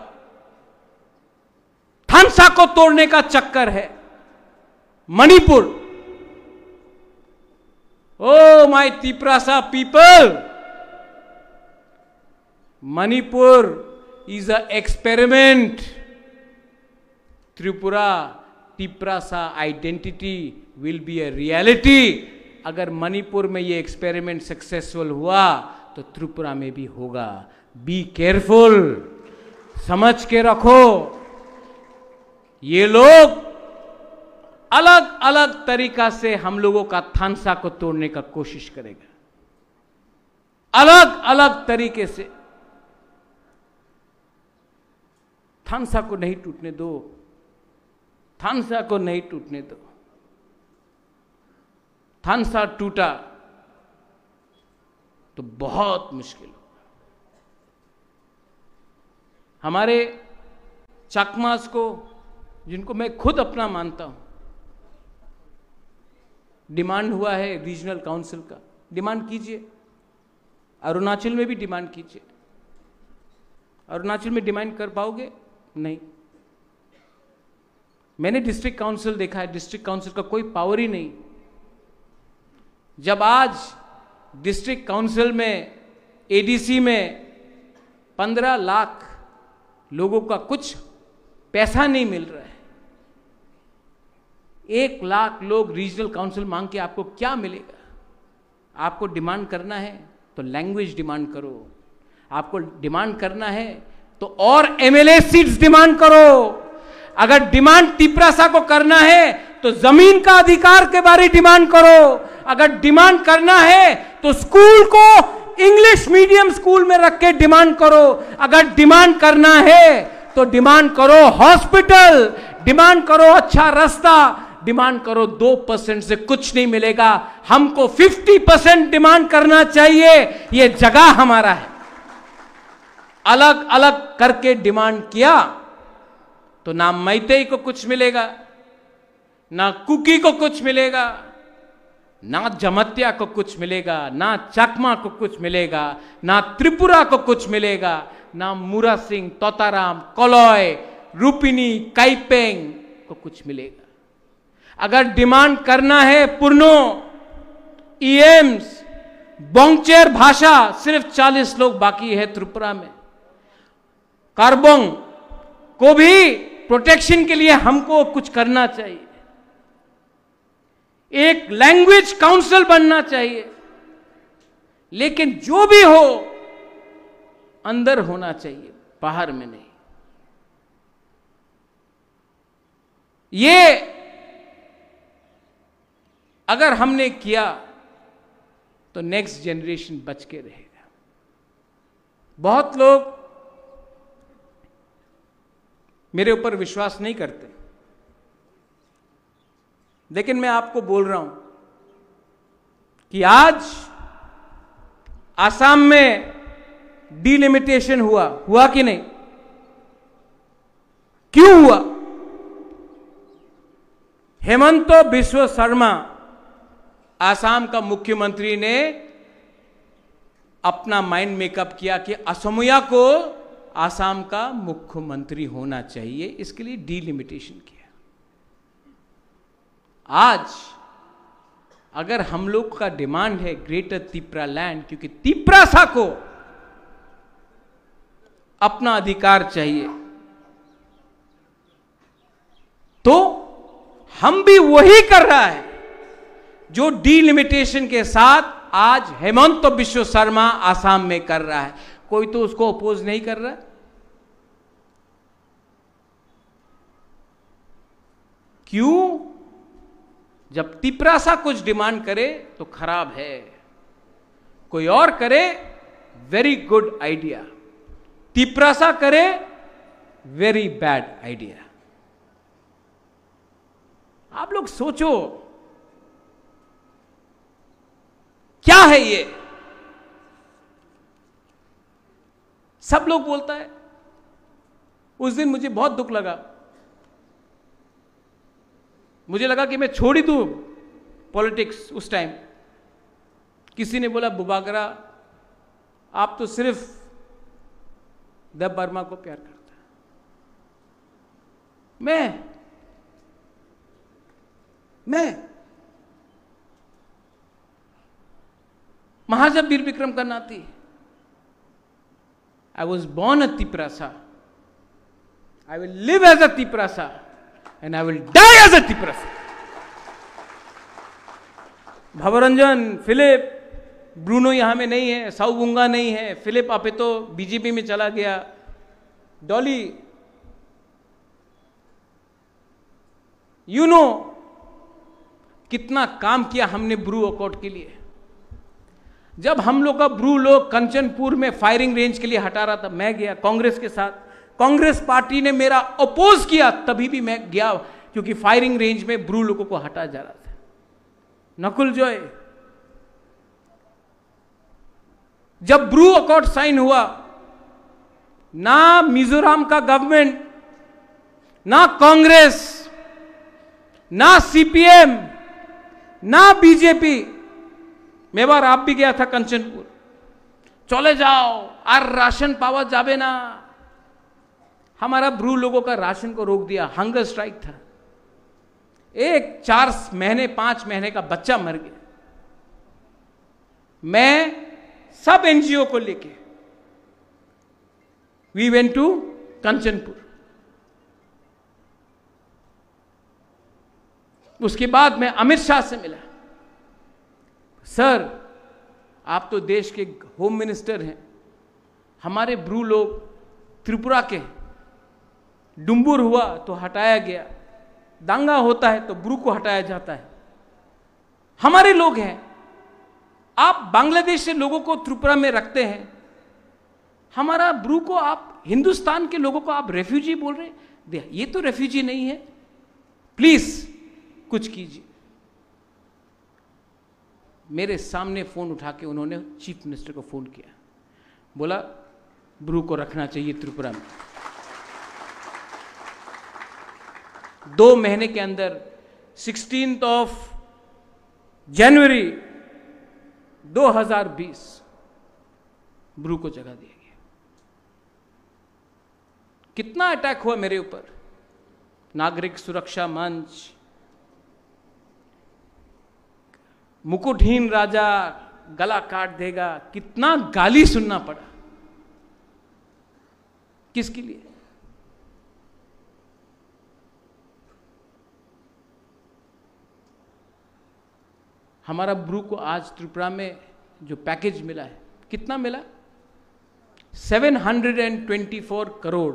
Speaker 1: थानसा को तोड़ने का चक्कर है। Manipur, oh my Tiprasa people, Manipur is a experiment. Tripura Tiprasa identity will be a reality. अगर मणिपुर में ये एक्सपेरिमेंट सक्सेसफुल हुआ तो त्रिपुरा में भी होगा. बी केयरफुल, समझ के रखो. ये लोग अलग अलग तरीका से हम लोगों का थानसा को तोड़ने का कोशिश करेगा, अलग अलग तरीके से. थानसा को नहीं टूटने दो, थानसा को नहीं टूटने दो. थानसा टूटा तो बहुत मुश्किल होगा. हमारे चकमास को, जिनको मैं खुद अपना मानता हूं, डिमांड हुआ है रीजनल काउंसिल का. डिमांड कीजिए, अरुणाचल में भी डिमांड कीजिए. अरुणाचल में डिमांड कर पाओगे? नहीं. मैंने डिस्ट्रिक्ट काउंसिल देखा है, डिस्ट्रिक्ट काउंसिल का कोई पावर ही नहीं. जब आज डिस्ट्रिक्ट काउंसिल में, एडीसी में 15 लाख लोगों का कुछ पैसा नहीं मिल रहा है, 1 लाख लोग रीजनल काउंसिल मांग के आपको क्या मिलेगा? आपको डिमांड करना है तो लैंग्वेज डिमांड करो. आपको डिमांड करना है तो और एमएलए सीट्स डिमांड करो. अगर डिमांड तिप्रासा को करना है तो जमीन का अधिकार के बारे डिमांड करो. अगर डिमांड करना है तो स्कूल को इंग्लिश मीडियम स्कूल में रख के डिमांड करो. अगर डिमांड करना है तो डिमांड करो हॉस्पिटल, डिमांड करो अच्छा रास्ता, डिमांड करो. 2% से कुछ नहीं मिलेगा. हमको 50% डिमांड करना चाहिए. यह जगह हमारा है. अलग अलग करके डिमांड किया तो ना मैतेई को कुछ मिलेगा, ना कुकी को कुछ मिलेगा, ना जमत्या को कुछ मिलेगा, ना चकमा को कुछ मिलेगा, ना त्रिपुरा को कुछ मिलेगा, ना मुरा सिंह, तोताराम, कोलोय, रूपिनी, काइपेंग को कुछ मिलेगा. अगर डिमांड करना है पुरनो, ईएम्स, बोंगचेर भाषा, सिर्फ 40 लोग बाकी है त्रिपुरा में. कार्बोंग को भी प्रोटेक्शन के लिए हमको कुछ करना चाहिए. एक लैंग्वेज काउंसिल बनना चाहिए. लेकिन जो भी हो अंदर होना चाहिए, बाहर में नहीं. ये अगर हमने किया तो नेक्स्ट जनरेशन बच के रहेगा. बहुत लोग मेरे ऊपर विश्वास नहीं करते, लेकिन मैं आपको बोल रहा हूं कि आज आसाम में डिलिमिटेशन हुआ कि नहीं? क्यों हुआ? हेमंत बिस्वा शर्मा आसाम का मुख्यमंत्री ने अपना माइंड मेकअप किया कि असमिया को आसाम का मुख्यमंत्री होना चाहिए, इसके लिए डिलिमिटेशन किया. आज अगर हम लोग का डिमांड है ग्रेटर तिप्रा लैंड, क्योंकि तिप्रासा को अपना अधिकार चाहिए, तो हम भी वही कर रहा है जो डिलिमिटेशन के साथ आज हेमंत बिस्वा शर्मा आसाम में कर रहा है. कोई तो उसको अपोज नहीं कर रहा. क्यों? जब तिप्रासा कुछ डिमांड करे तो खराब है, कोई और करे वेरी गुड आइडिया, तिप्रासा करे वेरी बैड आइडिया. आप लोग सोचो क्या है ये? सब लोग बोलता है. उस दिन मुझे बहुत दुख लगा. मुझे लगा कि मैं छोड़ ही दूं पॉलिटिक्स. उस टाइम किसी ने बोला, बुबागरा आप तो सिर्फ देव वर्मा को प्यार करता है. मैं महाजब वीर विक्रम का नाती, I was born a Tiprasa. I will live as a Tiprasa and I will die as a Tiprasa. Bhabaranjan, Philip, Bruno यहां में नहीं है, साउबुंगा नहीं है, फिलिप आपे तो बीजेपी में चला गया, डॉली, यू नो कितना काम किया हमने ब्रू अकॉर्ड के लिए। जब हम लोग का ब्रू लोग कंचनपुर में फायरिंग रेंज के लिए हटा रहा था, मैं गया कांग्रेस के साथ, कांग्रेस पार्टी ने मेरा अपोज किया, तभी भी मैं गया क्योंकि फायरिंग रेंज में ब्रू लोगों को हटा जा रहा था। नकुल जॉय, जब ब्रू अकॉर्ड साइन हुआ, ना मिजोरम का गवर्नमेंट, ना कांग्रेस, ना सीपीएम, ना बीजेपी, मेवार आप भी गया था कंचनपुर, चले जाओ और राशन पावा जाबे ना, हमारा ब्रू लोगों का राशन को रोक दिया। हंगर स्ट्राइक था, एक 4 महीने 5 महीने का बच्चा मर गया। मैं सब एनजीओ को लेके वी वेंट टू कंचनपुर। उसके बाद मैं अमित शाह से मिला, सर आप तो देश के होम मिनिस्टर हैं, हमारे ब्रू लोग त्रिपुरा के, डुम्बुर हुआ तो हटाया गया, दांगा होता है तो ब्रू को हटाया जाता है, हमारे लोग हैं, आप बांग्लादेश से लोगों को त्रिपुरा में रखते हैं, हमारा ब्रू को आप, हिंदुस्तान के लोगों को आप रेफ्यूजी बोल रहे हैं, ये तो रेफ्यूजी नहीं है, प्लीज कुछ कीजिए। मेरे सामने फोन उठा के उन्होंने चीफ मिनिस्टर को फोन किया, बोला ब्रू को रखना चाहिए त्रिपुरा में। 2 महीने के अंदर 16 जनवरी 2020 ब्रू को जगह दिया गया। कितना अटैक हुआ मेरे ऊपर, नागरिक सुरक्षा मंच, मुकुटहीन राजा गला काट देगा, कितना गाली सुनना पड़ा, किसके लिए? हमारा ब्रू को आज त्रिपुरा में जो पैकेज मिला है, कितना मिला? 724 करोड़।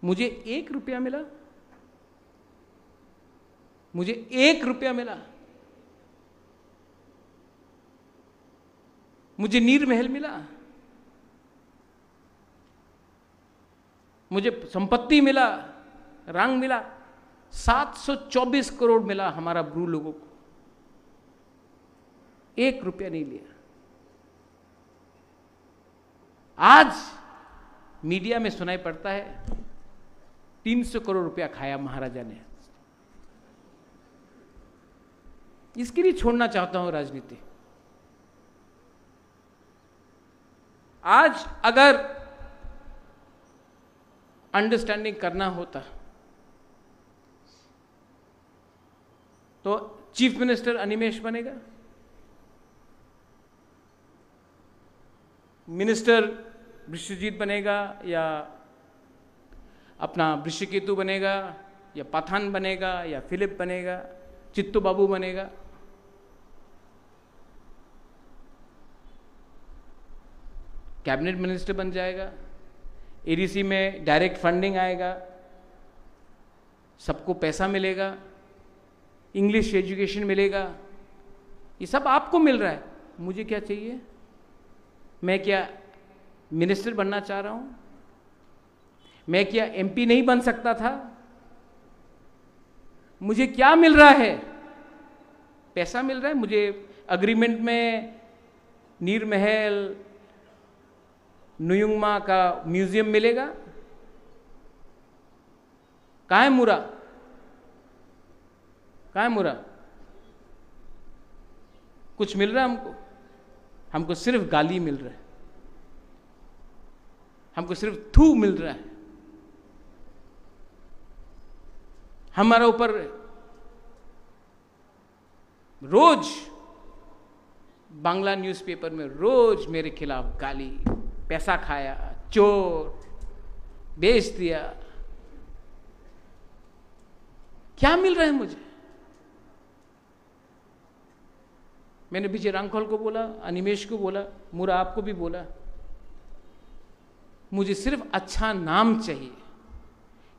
Speaker 1: मुझे 1 रुपया मिला, मुझे 1 रुपया मिला। मुझे नीर महल मिला, मुझे संपत्ति मिला, रंग मिला, 724 करोड़ मिला हमारा ब्रू लोगों को, 1 रुपया नहीं लिया। आज मीडिया में सुनाई पड़ता है 300 करोड़ रुपया खाया महाराजा ने। इसके लिए छोड़ना चाहता हूं राजनीति। आज अगर अंडरस्टैंडिंग करना होता तो चीफ मिनिस्टर अनिमेश बनेगा, मिनिस्टर विश्वजीत बनेगा, या अपना वृषकेतु बनेगा, या पाथान बनेगा, या फिलिप बनेगा, चित्तू बाबू बनेगा। कैबिनेट मिनिस्टर बन जाएगा, एडीसी में डायरेक्ट फंडिंग आएगा, सबको पैसा मिलेगा, इंग्लिश एजुकेशन मिलेगा, ये सब आपको मिल रहा है। मुझे क्या चाहिए? मैं क्या मिनिस्टर बनना चाह रहा हूं? मैं क्या एमपी नहीं बन सकता था? मुझे क्या मिल रहा है? पैसा मिल रहा है। मुझे अग्रीमेंट में नीर महल, नुयुंगमा का म्यूजियम मिलेगा। कहाँ है मुरा? कहाँ है मुरा? कुछ मिल रहा है हमको? हमको सिर्फ गाली मिल रहा है, हमको सिर्फ थू मिल रहा है। हमारा ऊपर रोज बांग्ला न्यूज़पेपर में रोज मेरे खिलाफ गाली, पैसा खाया, चोर, बेच दिया। क्या मिल रहा है मुझे? मैंने विजय रांखोल को बोला, अनिमेश को बोला, मुरा आपको भी बोला, मुझे सिर्फ अच्छा नाम चाहिए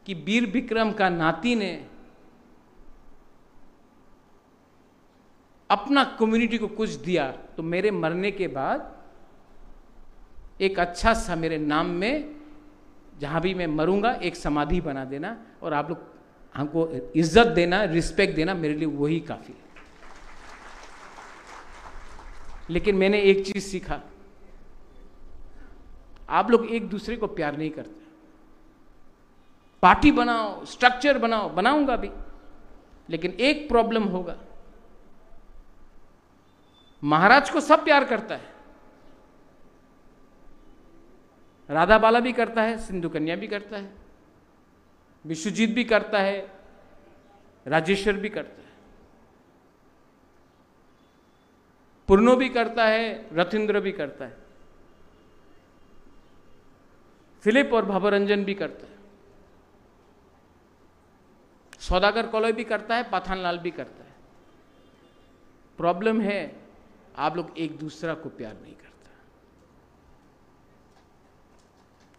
Speaker 1: कि वीर विक्रम का नाती ने अपना कम्युनिटी को कुछ दिया, तो मेरे मरने के बाद एक अच्छा सा मेरे नाम में, जहां भी मैं मरूंगा, एक समाधि बना देना और आप लोग हमको इज्जत देना, रिस्पेक्ट देना, मेरे लिए वही काफी है। लेकिन मैंने एक चीज सीखा, आप लोग एक दूसरे को प्यार नहीं करते। पार्टी बनाओ, स्ट्रक्चर बनाओ, बनाऊंगा भी, लेकिन एक प्रॉब्लम होगा, महाराज को सब प्यार करता है, राधा बाला भी करता है, सिंधु कन्या भी करता है, विश्वजीत भी करता है, राजेश्वर भी करता है, पूर्णो भी करता है, रथिंद्र भी करता है, फिलिप और भवरंजन भी करता है, सौदागर कॉलोई भी करता है, पाथानलाल भी करता है। प्रॉब्लम है आप लोग एक दूसरा को प्यार नहीं करता।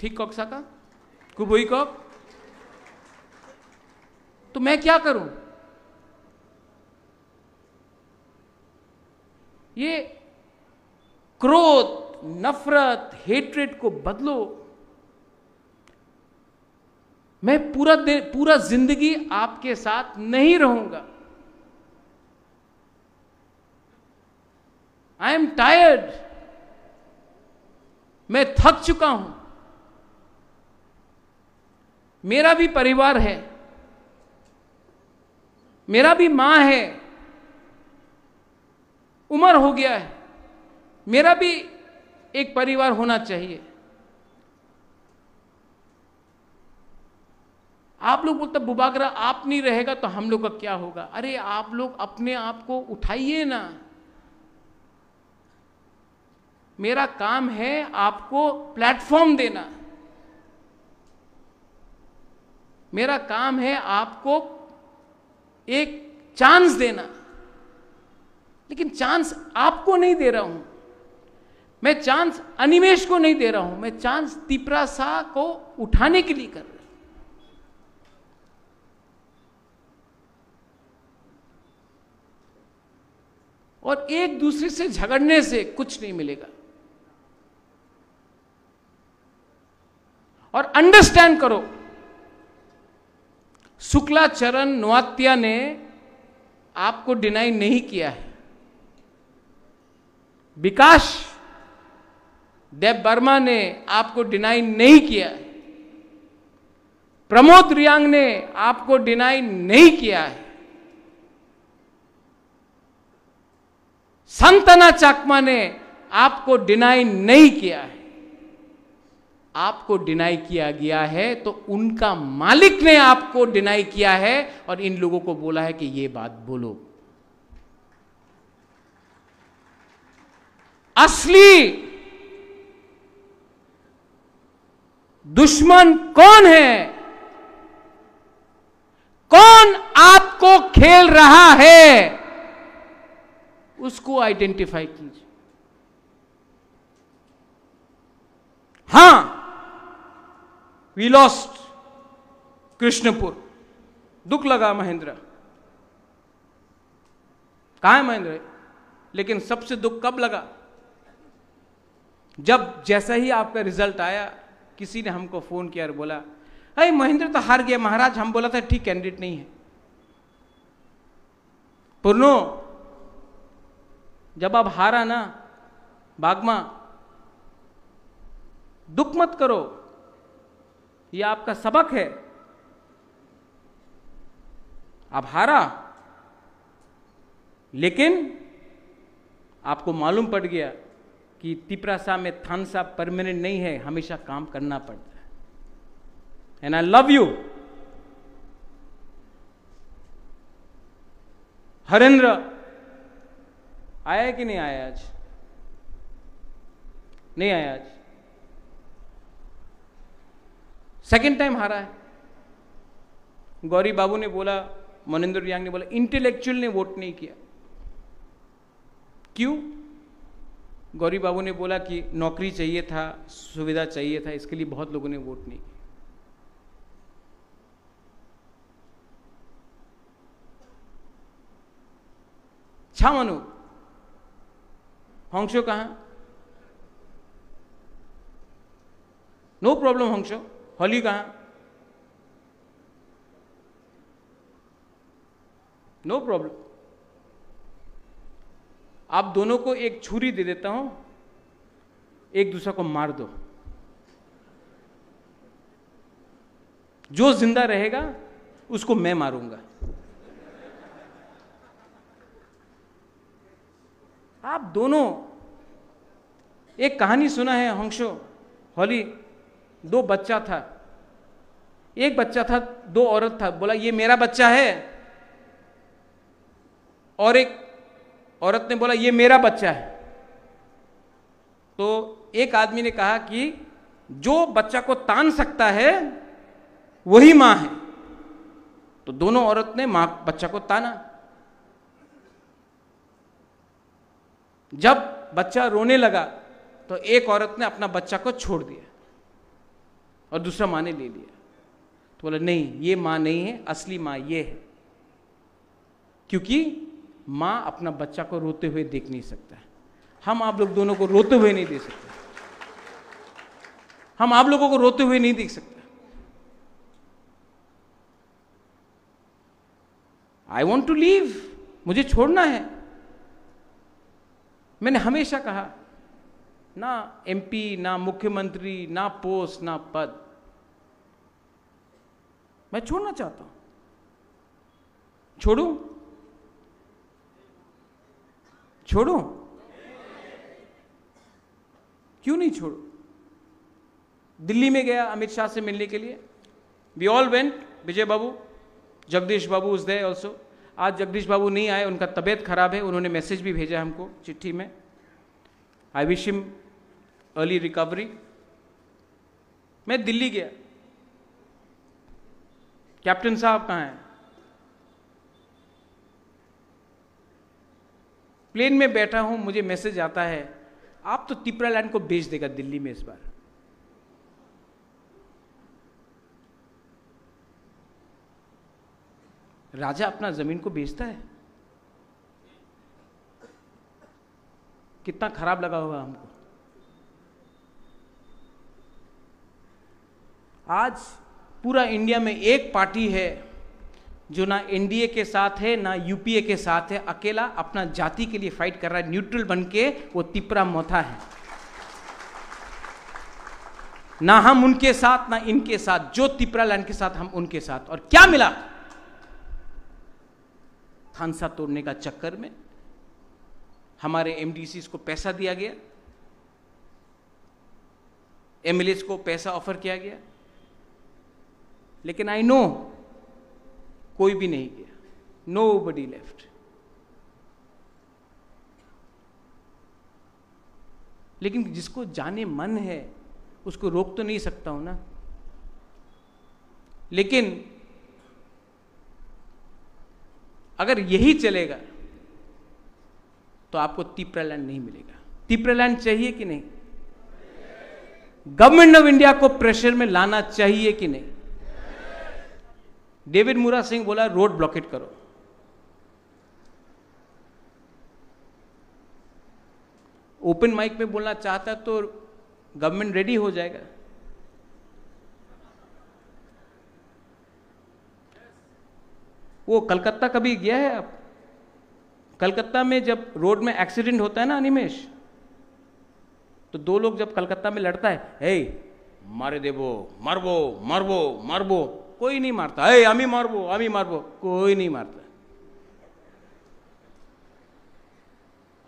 Speaker 1: ठीक कॉक साका कुबोई कॉक, तो मैं क्या करूं? ये क्रोध, नफरत, हेट्रेड को बदलो। मैं पूरा जिंदगी आपके साथ नहीं रहूंगा। आई एम टायर्ड, मैं थक चुका हूं। मेरा भी परिवार है, मेरा भी मां है, उम्र हो गया है, मेरा भी एक परिवार होना चाहिए। आप लोग बोलते बुबागरा आप नहीं रहेगा तो हम लोग का क्या होगा? अरे आप लोग अपने आप को उठाइए ना। मेरा काम है आपको प्लेटफॉर्म देना, मेरा काम है आपको एक चांस देना, लेकिन चांस आपको नहीं दे रहा हूं मैं, चांस अनिमेश को नहीं दे रहा हूं मैं, चांस तिपरासा को उठाने के लिए कर रहा हूं। और एक दूसरे से झगड़ने से कुछ नहीं मिलेगा। और अंडरस्टैंड करो, शुक्लाचरण नोआत्या ने आपको डिनाई नहीं किया है, विकास देव वर्मा ने आपको डिनाई नहीं किया है, प्रमोद रियांग ने आपको डिनाई नहीं किया है, संतना चाकमा ने आपको डिनाई नहीं किया है। आपको डिनाई किया गया है तो उनका मालिक ने आपको डिनाई किया है और इन लोगों को बोला है कि ये बात बोलो। असली दुश्मन कौन है? कौन आपको खेल रहा है? उसको आइडेंटिफाई कीजिए। हां, वी लॉस्ट कृष्णपुर, दुख लगा महेंद्र। कहां है महेंद्र? लेकिन सबसे दुख कब लगा? जब जैसा ही आपका रिजल्ट आया, किसी ने हमको फोन किया और बोला, अरे महेंद्र तो हार गया महाराज, हम बोला था ठीक कैंडिडेट नहीं है। पूर्णो, जब आप हारा ना बागमा, दुख मत करो, यह आपका सबक है। आप हारा, लेकिन आपको मालूम पड़ गया कि तिपरासा में थानसा परमानेंट नहीं है, हमेशा काम करना पड़ता है। And I love you. Harendra आया है कि नहीं आया आज? नहीं आया आज। सेकंड टाइम हारा है। गौरी बाबू ने बोला, मोनिंदर रियांग ने बोला, इंटेलेक्चुअल ने वोट नहीं किया। क्यों? गौरी बाबू ने बोला कि नौकरी चाहिए था, सुविधा चाहिए था, इसके लिए बहुत लोगों ने वोट नहीं किया। छामनु होंगशो कहां? नो प्रॉब्लम होंगशो। हॉली कहां? No problem. आप दोनों को एक छुरी दे देता हूं, एक दूसरे को मार दो। जो जिंदा रहेगा उसको मैं मारूंगा। आप दोनों, एक कहानी सुना है होंगशो, हॉली, 2 बच्चा था, एक बच्चा था, 2 औरत था, बोला ये मेरा बच्चा है, और एक औरत ने बोला ये मेरा बच्चा है। तो एक आदमी ने कहा कि जो बच्चा को तान सकता है वही मां है। तो दोनों औरत ने मां बच्चा को ताना। जब बच्चा रोने लगा तो एक औरत ने अपना बच्चा को छोड़ दिया और दूसरा मां ने ले लिया। तो बोला नहीं, ये मां नहीं है, असली मां ये है। क्योंकि मां अपना बच्चा को रोते हुए देख नहीं सकता। हम आप लोग दोनों को रोते हुए नहीं देख सकते। हम आप लोगों को रोते हुए नहीं देख सकते। आई वॉन्ट टू लीव, मुझे छोड़ना है। मैंने हमेशा कहा, ना एमपी, ना मुख्यमंत्री, ना पोस्ट, ना पद, मैं छोड़ना चाहता हूं। छोड़ूं? छोड़ूं? क्यों नहीं छोड़ूं? दिल्ली में गया अमित शाह से मिलने के लिए। वी ऑल वेंट, विजय बाबू, जगदीश बाबू उस दे ऑल्सो। आज जगदीश बाबू नहीं आए, उनका तबीयत खराब है। उन्होंने मैसेज भी भेजा हमको चिट्ठी में। I wish him early recovery. मैं दिल्ली गया, कैप्टन साहब कहाँ हैं? प्लेन में बैठा हूं, मुझे मैसेज आता है आप तो तिपरालैंड को बेच देगा दिल्ली में इस बार। राजा अपना जमीन को बेचता है? कितना खराब लगा होगा हमको। आज पूरा इंडिया में एक पार्टी है जो ना एनडीए के साथ है, ना यूपीए के साथ है, अकेला अपना जाति के लिए फाइट कर रहा है, न्यूट्रल बन के। वो तिपरा मोथा है। ना हम उनके साथ, ना इनके साथ। जो तिपरालैंड के साथ, हम उनके साथ। और क्या मिला? थानसा तोड़ने का चक्कर में हमारे एमडीसीज को पैसा दिया गया, एमएलएस को पैसा ऑफर किया गया, लेकिन आई नो कोई भी नहीं गया। Nobody left. लेकिन जिसको जाने मन है उसको रोक तो नहीं सकता हूं ना। लेकिन अगर यही चलेगा तो आपको तिपरालैंड नहीं मिलेगा। तिपरालैंड चाहिए कि नहीं? गवर्नमेंट ऑफ इंडिया को प्रेशर में लाना चाहिए कि नहीं? डेविड मुरा सिंह बोला रोड ब्लॉकेट करो। ओपन माइक में बोलना चाहता तो गवर्नमेंट रेडी हो जाएगा। वो कलकत्ता कभी गया है आप? कलकत्ता में जब रोड में एक्सीडेंट होता है ना अनिमेश, तो 2 लोग जब कलकत्ता में लड़ता है, हे मारे देबो, मारबो मारबो मारबो, कोई नहीं मारता। हे आमी मारबो, कोई नहीं मारता।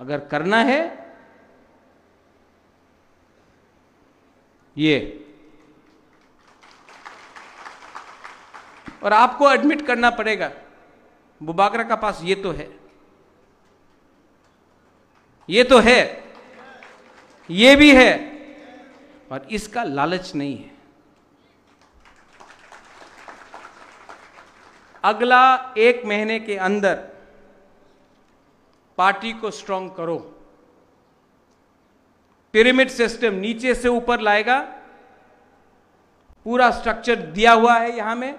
Speaker 1: अगर करना है ये, और आपको एडमिट करना पड़ेगा बुबागरा का पास ये तो है, ये तो है, ये भी है। और इसका लालच नहीं है। अगला 1 महीने के अंदर पार्टी को स्ट्रांग करो। पिरामिड सिस्टम नीचे से ऊपर लाएगा, पूरा स्ट्रक्चर दिया हुआ है यहां में।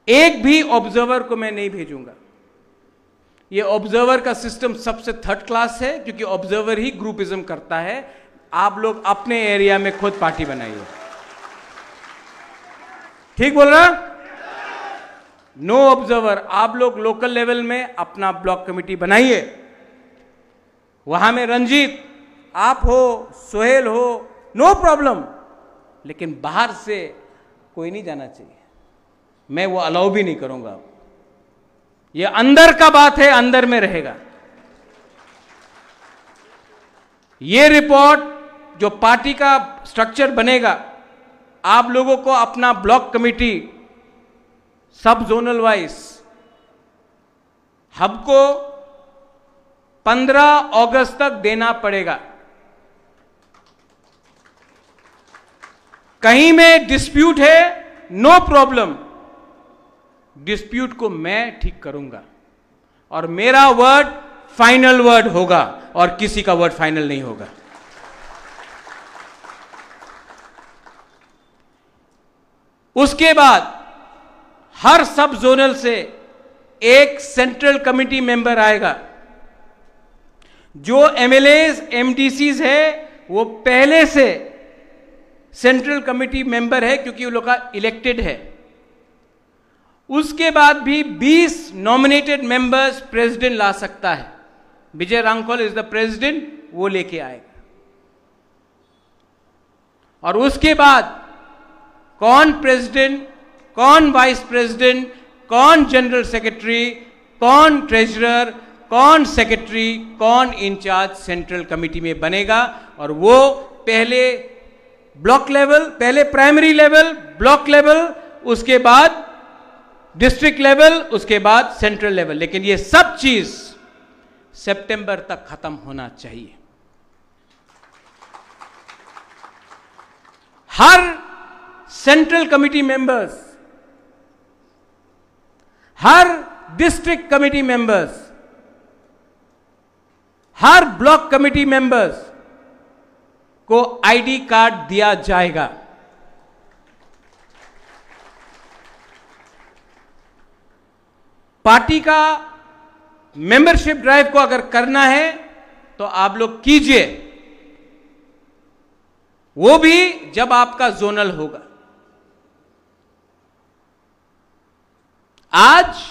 Speaker 1: एक भी ऑब्जर्वर को मैं नहीं भेजूंगा। ये ऑब्जर्वर का सिस्टम सबसे थर्ड क्लास है, क्योंकि ऑब्जर्वर ही ग्रुपिज्म करता है। आप लोग अपने एरिया में खुद पार्टी बनाइए। ठीक बोल रहा? No observer. आप लोग लोकल लेवल में अपना ब्लॉक कमेटी बनाइए। वहां में रंजीत आप हो, सोहेल हो, नो प्रॉब्लम, लेकिन बाहर से कोई नहीं जाना चाहिए। मैं वो अलाउ भी नहीं करूंगा। ये अंदर का बात है, अंदर में रहेगा। ये रिपोर्ट जो पार्टी का स्ट्रक्चर बनेगा, आप लोगों को अपना ब्लॉक कमेटी सब जोनल वाइज हब को 15 अगस्त तक देना पड़ेगा। कहीं में डिस्प्यूट है, नो प्रॉब्लम, डिस्प्यूट को मैं ठीक करूंगा और मेरा वर्ड फाइनल वर्ड होगा और किसी का वर्ड फाइनल नहीं होगा। उसके बाद हर सब जोनल से एक सेंट्रल कमिटी मेंबर आएगा। जो एमएलएस एमडीसीज है वो पहले से सेंट्रल कमिटी मेंबर है, क्योंकि वो लोग का इलेक्टेड है। उसके बाद भी 20 नॉमिनेटेड मेंबर्स प्रेसिडेंट ला सकता है। विजय रांगकोल इज द प्रेसिडेंट, वो लेके आएगा। और उसके बाद कौन प्रेसिडेंट, कौन वाइस प्रेसिडेंट, कौन जनरल सेक्रेटरी, कौन ट्रेजरर, कौन सेक्रेटरी, कौन इंचार्ज सेंट्रल कमिटी में बनेगा। और वो पहले ब्लॉक लेवल, पहले प्राइमरी लेवल, ब्लॉक लेवल, उसके बाद डिस्ट्रिक्ट लेवल, उसके बाद सेंट्रल लेवल। लेकिन ये सब चीज सितंबर तक खत्म होना चाहिए। हर सेंट्रल कमिटी मेंबर्स, हर डिस्ट्रिक्ट कमिटी मेंबर्स, हर ब्लॉक कमिटी मेंबर्स को आईडी कार्ड दिया जाएगा। पार्टी का मेंबरशिप ड्राइव को अगर करना है तो आप लोग कीजिए, वो भी जब आपका जोनल होगा। आज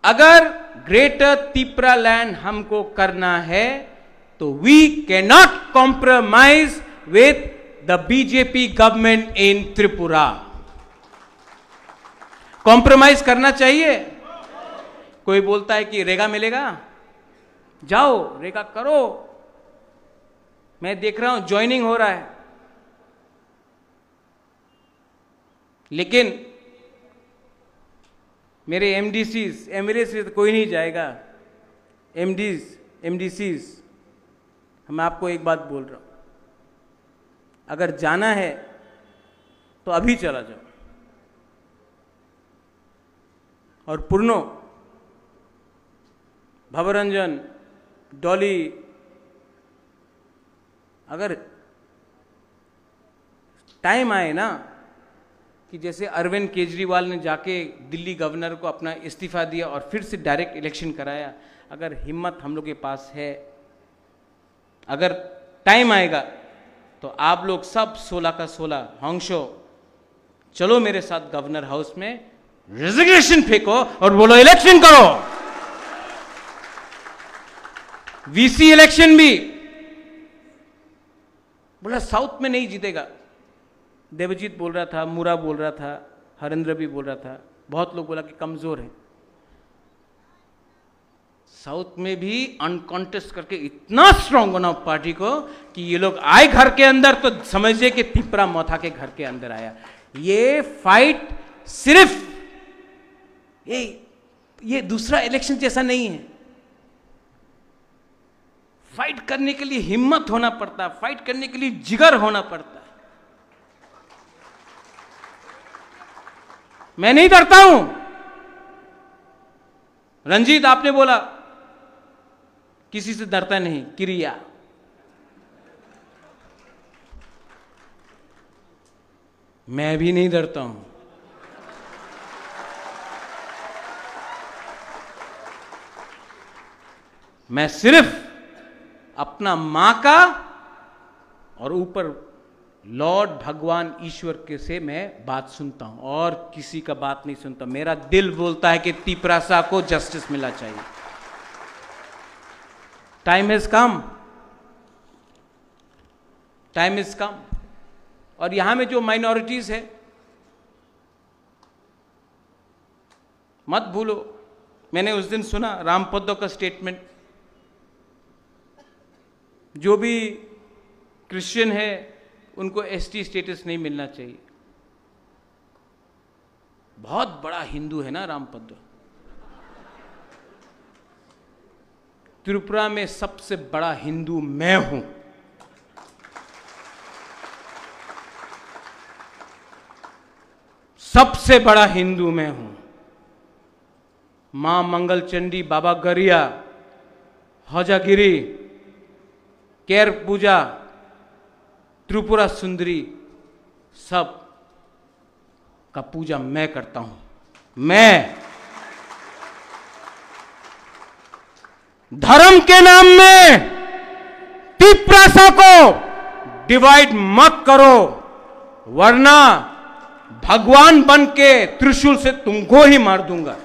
Speaker 1: अगर ग्रेटर त्रिपुरा लैंड हमको करना है तो we can not compromise with the BJP government in Tripura. Compromise करना चाहिए। कोई बोलता है कि रेगा मिलेगा, जाओ रेगा करो। मैं देख रहा हूं ज्वाइनिंग हो रहा है, लेकिन मेरे एमडीसीज, एमएलए से तो कोई नहीं जाएगा। एमडीसीज, मैं आपको एक बात बोल रहा हूं, अगर जाना है तो अभी चला जाओ। और पूर्णो, भवरंजन, डॉली, अगर टाइम आए ना कि जैसे अरविंद केजरीवाल ने जाके दिल्ली गवर्नर को अपना इस्तीफा दिया और फिर से डायरेक्ट इलेक्शन कराया, अगर हिम्मत हम लोग के पास है, अगर टाइम आएगा तो आप लोग सब 16 का 16 होंगशो चलो मेरे साथ गवर्नर हाउस में, रेजिग्नेशन फेंको और बोलो इलेक्शन करो। वीसी इलेक्शन भी बोला साउथ में नहीं जीतेगा। देवजीत बोल रहा था, मुरा बोल रहा था, हरेंद्र भी बोल रहा था, बहुत लोग बोला कि कमजोर है। साउथ में भी अनकॉन्टेस्ट करके इतना स्ट्रांग बना पार्टी को कि ये लोग आए घर के अंदर तो समझिए कि तिपरा मौथा के घर के अंदर आया। ये फाइट सिर्फ ये दूसरा इलेक्शन जैसा नहीं है। फाइट करने के लिए हिम्मत होना पड़ता है, फाइट करने के लिए जिगर होना पड़ता है। मैं नहीं डरता हूं। रंजीत, आपने बोला किसी से डरता नहीं, क्रिया। मैं भी नहीं डरता हूं। मैं सिर्फ अपना मां का और ऊपर लॉर्ड भगवान ईश्वर के से मैं बात सुनता हूं और किसी का बात नहीं सुनता। मेरा दिल बोलता है कि तिपरासा को जस्टिस मिलना चाहिए। Time has come, time is come. और यहां में जो माइनॉरिटीज है, मत भूलो, मैंने उस दिन सुना रामपदो का स्टेटमेंट, जो भी क्रिश्चियन है उनको एसटी स्टेटस नहीं मिलना चाहिए। बहुत बड़ा हिंदू है ना रामपदो। त्रिपुरा में सबसे बड़ा हिंदू मैं हूं। सबसे बड़ा हिंदू मैं हूं। मां मंगल चंडी, बाबा गरिया, हजागिरी, केर पूजा, त्रिपुरा सुंदरी, सब का पूजा मैं करता हूं। मैं धर्म के नाम में तिपरासा को डिवाइड मत करो, वरना भगवान बन के त्रिशूल से तुमको ही मार दूंगा।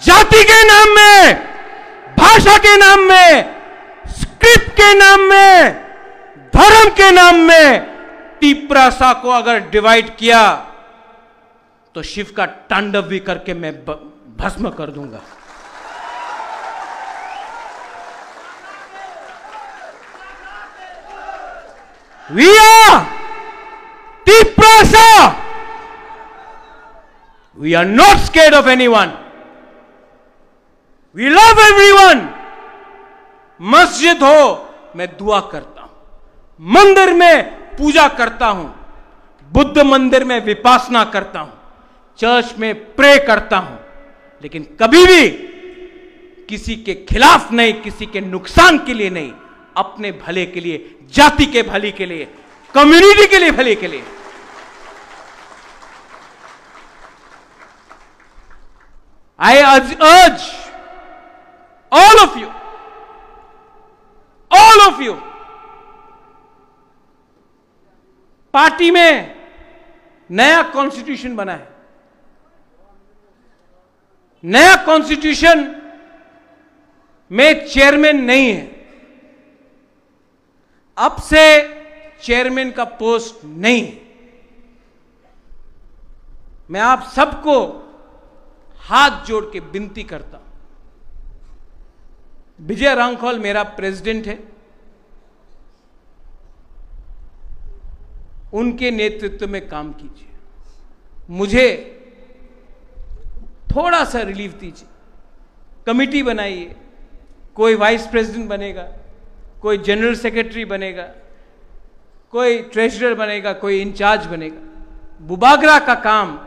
Speaker 1: जाति के नाम में, भाषा के नाम में, स्क्रिप्ट के नाम में, धर्म के नाम में तिपरासा को अगर डिवाइड किया तो शिव का तांडव भी करके मैं भस्म कर दूंगा। We are Tiprasa. We are not scared of anyone. We love everyone. मस्जिद हो, मैं दुआ करता हूं। मंदिर में पूजा करता हूं। बुद्ध मंदिर में विपासना करता हूं। चर्च में प्रे करता हूं। लेकिन कभी भी किसी के खिलाफ नहीं, किसी के नुकसान के लिए नहीं, अपने भले के लिए, जाति के भले के लिए, कम्युनिटी के लिए, भले के लिए। I urge all of you, party में नया कॉन्स्टिट्यूशन बना है। नया कॉन्स्टिट्यूशन में चेयरमैन नहीं है। अब से चेयरमैन का पोस्ट नहीं है। मैं आप सबको हाथ जोड़ के विनती करता हूं, विजय रांखौल मेरा प्रेसिडेंट है, उनके नेतृत्व में काम कीजिए। मुझे थोड़ा सा रिलीफ दीजिए। कमिटी बनाइए, कोई वाइस प्रेसिडेंट बनेगा, कोई जनरल सेक्रेटरी बनेगा, कोई ट्रेजरर बनेगा, कोई इंचार्ज बनेगा। बुबागरा का काम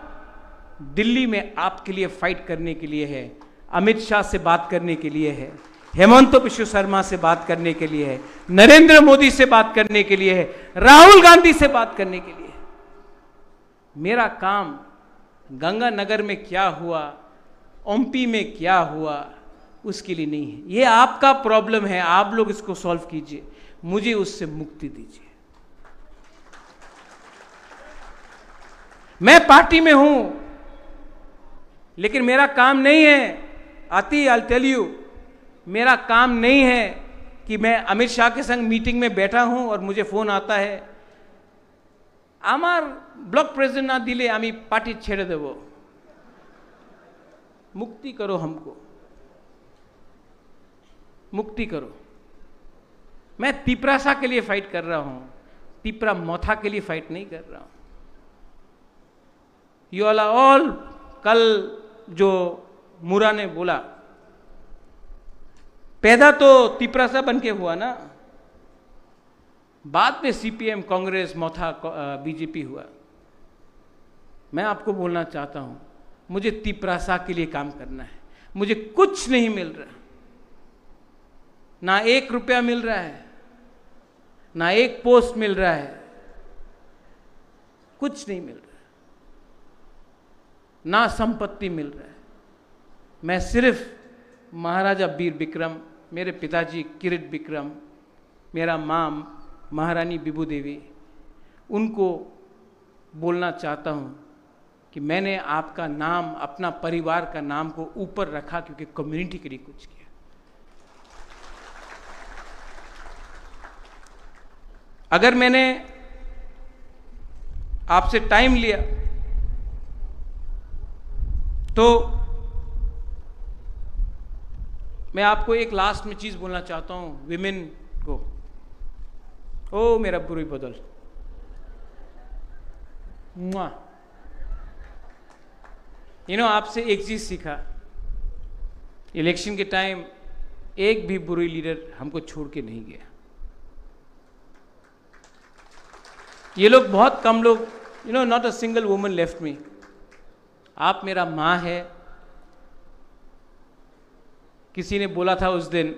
Speaker 1: दिल्ली में आपके लिए फाइट करने के लिए है, अमित शाह से बात करने के लिए है, हेमंत बिश्व शर्मा से बात करने के लिए है, नरेंद्र मोदी से बात करने के लिए है, राहुल गांधी से बात करने के लिए है। मेरा काम गंगानगर में क्या हुआ, ओमपी में क्या हुआ, उसके लिए नहीं है। ये आपका प्रॉब्लम है, आप लोग इसको सॉल्व कीजिए, मुझे उससे मुक्ति दीजिए। मैं पार्टी में हूं, लेकिन मेरा काम नहीं है, आती आई टेल यू, मेरा काम नहीं है कि मैं अमित शाह के संग मीटिंग में बैठा हूं और मुझे फोन आता है, आमार ब्लॉक प्रेसिडेंट ना दिले आमी पार्टी छेड़े देव। मुक्ति करो, हमको मुक्ति करो। मैं तिपरासा के लिए फाइट कर रहा हूं, तिपरा मोथा के लिए फाइट नहीं कर रहा हूं। यू ऑल कल जो मुरा ने बोला, पैदा तो तिपरासा बन के हुआ ना, बाद में सीपीएम, कांग्रेस, मोथा, बीजेपी हुआ। मैं आपको बोलना चाहता हूं, मुझे तिपरासा के लिए काम करना है। मुझे कुछ नहीं मिल रहा, ना 1 रुपया मिल रहा है, ना 1 पोस्ट मिल रहा है, कुछ नहीं मिल रहा, ना संपत्ति मिल रहा है। मैं सिर्फ महाराजा वीर विक्रम, मेरे पिताजी किरीट विक्रम, मेरा मां महारानी बिबू देवी, उनको बोलना चाहता हूं कि मैंने आपका नाम, अपना परिवार का नाम को ऊपर रखा क्योंकि कम्युनिटी के लिए कुछ किया। अगर मैंने आपसे टाइम लिया तो मैं आपको एक लास्ट में चीज बोलना चाहता हूं विमेन को। ओ मेरा बुरी बदल, आपसे एक चीज सीखा, इलेक्शन के टाइम एक भी बुरी लीडर हमको छोड़ के नहीं गया। ये लोग बहुत कम लोग, not a single woman left me. आप मेरा मां है। किसी ने बोला था उस दिन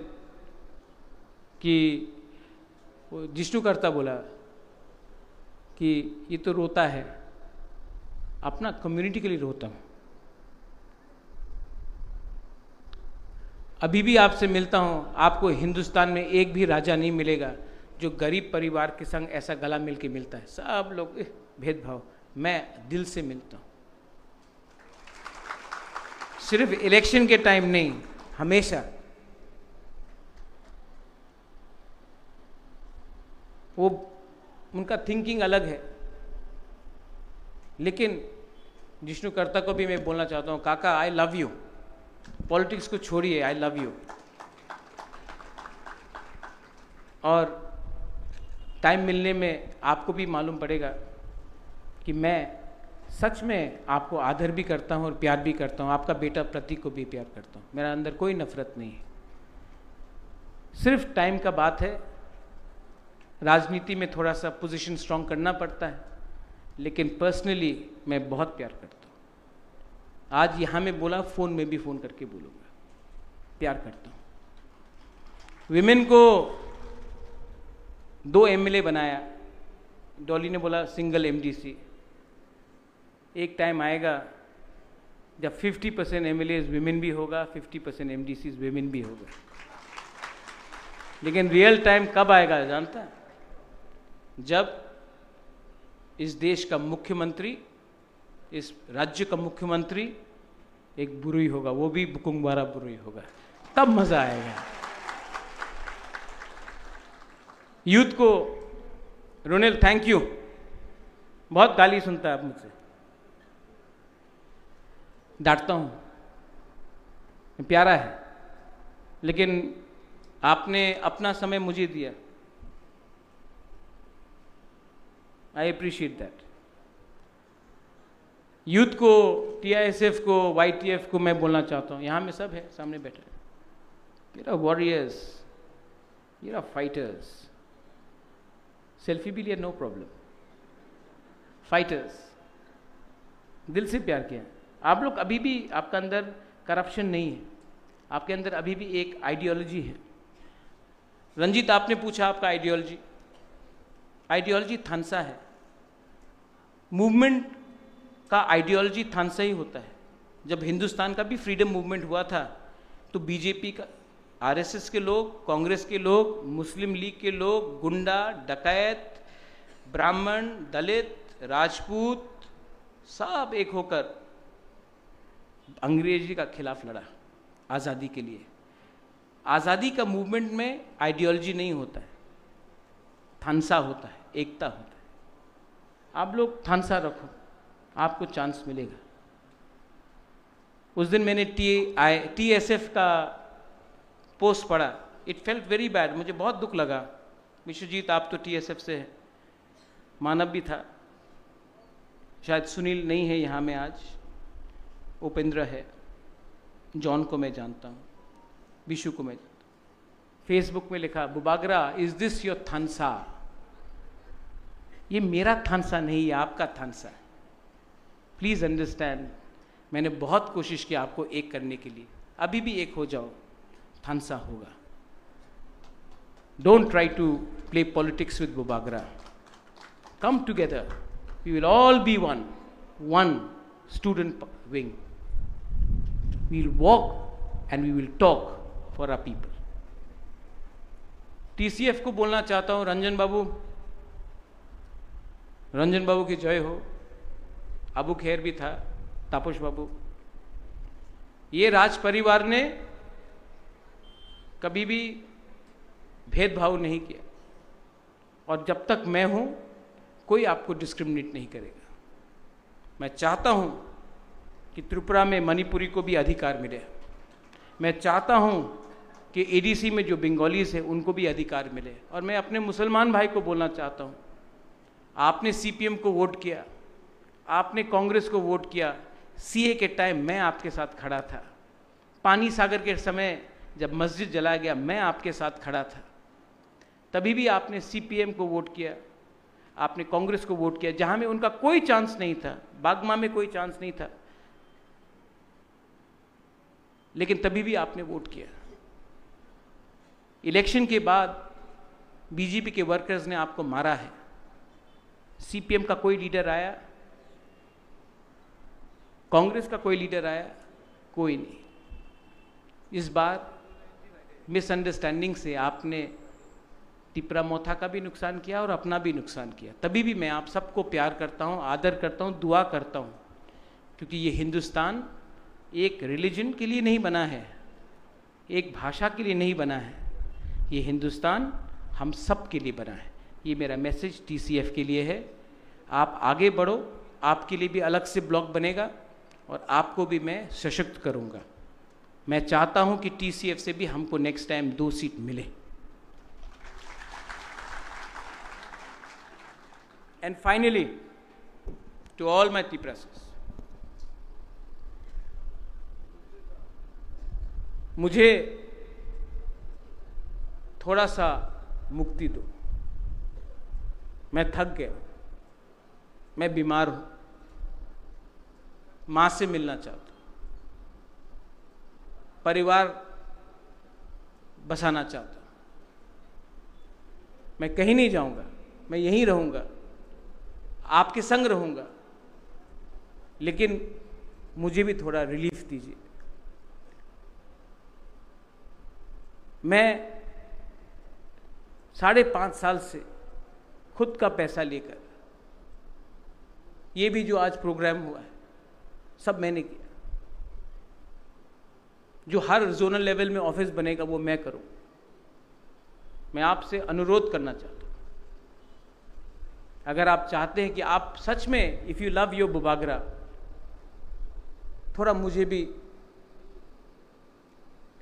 Speaker 1: कि जिष्णु करता बोला कि ये तो रोता है, अपना कम्युनिटी के लिए रोता हूं। अभी भी आपसे मिलता हूं, आपको हिंदुस्तान में एक भी राजा नहीं मिलेगा जो गरीब परिवार के संग ऐसा गला मिल के मिलता है। सब लोग भेदभाव, मैं दिल से मिलता हूं। सिर्फ इलेक्शन के टाइम नहीं, हमेशा। वो उनका थिंकिंग अलग है, लेकिन जिष्णु कर्ता को भी मैं बोलना चाहता हूं, काका आई लव यू। पॉलिटिक्स को छोड़िए, आई लव यू। और टाइम मिलने में आपको भी मालूम पड़ेगा कि मैं सच में आपको आदर भी करता हूं और प्यार भी करता हूं। आपका बेटा प्रतीक को भी प्यार करता हूं, मेरा अंदर कोई नफरत नहीं है। सिर्फ टाइम का बात है। राजनीति में थोड़ा सा पोजीशन स्ट्रांग करना पड़ता है, लेकिन पर्सनली मैं बहुत प्यार करता हूं। आज यहां में बोला, फोन में भी फोन करके बोलूंगा, प्यार करता हूं। विमेन को 2 एमएलए बनाया। डॉली ने बोला सिंगल एमडीसी। एक टाइम आएगा जब 50% एमएलए विमेन भी होगा, 50% एमडीसी विमेन भी होगा। लेकिन रियल टाइम कब आएगा जानता है? जब इस देश का मुख्यमंत्री, इस राज्य का मुख्यमंत्री एक बुरुई होगा, वो भी बुकुंगवारा बुरुई होगा, तब मजा आएगा। यूथ को, रोनेल थैंक यू, बहुत गाली सुनता है आप मुझसे, डांटता हूं, प्यारा है, लेकिन आपने अपना समय मुझे दिया, आई अप्रिशिएट दैट। यूथ को, टीआईएसएफ को, वाईटीएफ को मैं बोलना चाहता हूं, यहां में सब है, सामने बैठे, you are warriors, you are fighters. Selfie भी लिया, नो प्रॉब्लम। फाइटर्स, दिल से प्यार किया। आप लोग अभी भी, आपका अंदर करप्शन नहीं है, आपके अंदर अभी भी एक आइडियोलॉजी है। रंजीत, आपने पूछा आपका आइडियोलॉजी, आइडियोलॉजी थानसा है। मूवमेंट का आइडियोलॉजी थानसा ही होता है। जब हिंदुस्तान का भी फ्रीडम मूवमेंट हुआ था तो बीजेपी का, आरएसएस के लोग, कांग्रेस के लोग, मुस्लिम लीग के लोग, गुंडा, डकैत, ब्राह्मण, दलित, राजपूत, सब एक होकर अंग्रेजी का खिलाफ लड़ा, आज़ादी के लिए। आज़ादी का मूवमेंट में आइडियोलॉजी नहीं होता है, थानसा होता है, एकता होता है। आप लोग थानसा रखो, आपको चांस मिलेगा। उस दिन मैंने टीएसएफ का पोस्ट पढ़ा, इट फेल्ट वेरी बैड, मुझे बहुत दुख लगा। विश्वजीत, आप तो टीएसएफ से है, मानव भी था। शायद सुनील नहीं है यहाँ में आज, उपेंद्र है, जॉन को मैं जानता हूँ, विशु को मैं जानता हूँ। फेसबुक में लिखा, बुबागरा इज दिस योर थानसा? ये मेरा थानसा नहीं है, आपका थानसा है। प्लीज अंडरस्टैंड, मैंने बहुत कोशिश की आपको एक करने के लिए, अभी भी एक हो जाओ, थानसा होगा। Don't try to play politics with Bubagra, come together, we will all be one student wing, we will walk and we will talk for our people. TCF को बोलना चाहता हूं, रंजन बाबू की जय हो। अबू खैर भी था, तापस बाबू। ये राज परिवार ने कभी भी भेदभाव नहीं किया, और जब तक मैं हूं कोई आपको डिस्क्रिमिनेट नहीं करेगा। मैं चाहता हूं कि त्रिपुरा में मणिपुरी को भी अधिकार मिले। मैं चाहता हूं कि एडीसी में जो बंगालीज है उनको भी अधिकार मिले। और मैं अपने मुसलमान भाई को बोलना चाहता हूं, आपने सीपीएम को वोट किया, आपने कांग्रेस को वोट किया, सीए के टाइम मैं आपके साथ खड़ा था, पानी सागर के समय जब मस्जिद जलाया गया मैं आपके साथ खड़ा था, तभी भी आपने सीपीएम को वोट किया, आपने कांग्रेस को वोट किया जहां में उनका कोई चांस नहीं था, बागमा में कोई चांस नहीं था, लेकिन तभी भी आपने वोट किया। इलेक्शन के बाद बीजेपी के वर्कर्स ने आपको मारा है, सीपीएम का कोई लीडर आया, कांग्रेस का कोई लीडर आया? कोई नहीं। इस बार मिसअंडरस्टैंडिंग से आपने टिपरा मोथा का भी नुकसान किया और अपना भी नुकसान किया। तभी भी मैं आप सबको प्यार करता हूं, आदर करता हूं, दुआ करता हूं, क्योंकि ये हिंदुस्तान एक रिलीजन के लिए नहीं बना है, एक भाषा के लिए नहीं बना है, ये हिंदुस्तान हम सब के लिए बना है। ये मेरा मैसेज टीसीएफ के लिए है। आप आगे बढ़ो, आपके लिए भी अलग से ब्लॉक बनेगा और आपको भी मैं सशक्त करूंगा। मैं चाहता हूं कि टीसीएफ से भी हमको नेक्स्ट टाइम 2 सीट मिले। And finally to all my टीप्रासिस, मुझे थोड़ा सा मुक्ति दो। मैं थक गया, मैं बीमार हूं, मां से मिलना चाहता हूं, परिवार बसाना चाहता हूं। मैं कहीं नहीं जाऊंगा, मैं यहीं रहूंगा, आपके संग रहूंगा, लेकिन मुझे भी थोड़ा रिलीफ दीजिए। मैं 5.5 साल से खुद का पैसा लेकर, ये भी जो आज प्रोग्राम हुआ है सब मैंने किया। जो हर जोनल लेवल में ऑफिस बनेगा वो मैं करूं। मैं आपसे अनुरोध करना चाहता हूं, अगर आप चाहते हैं कि आप सच में, if you love your Bubagra, थोड़ा मुझे भी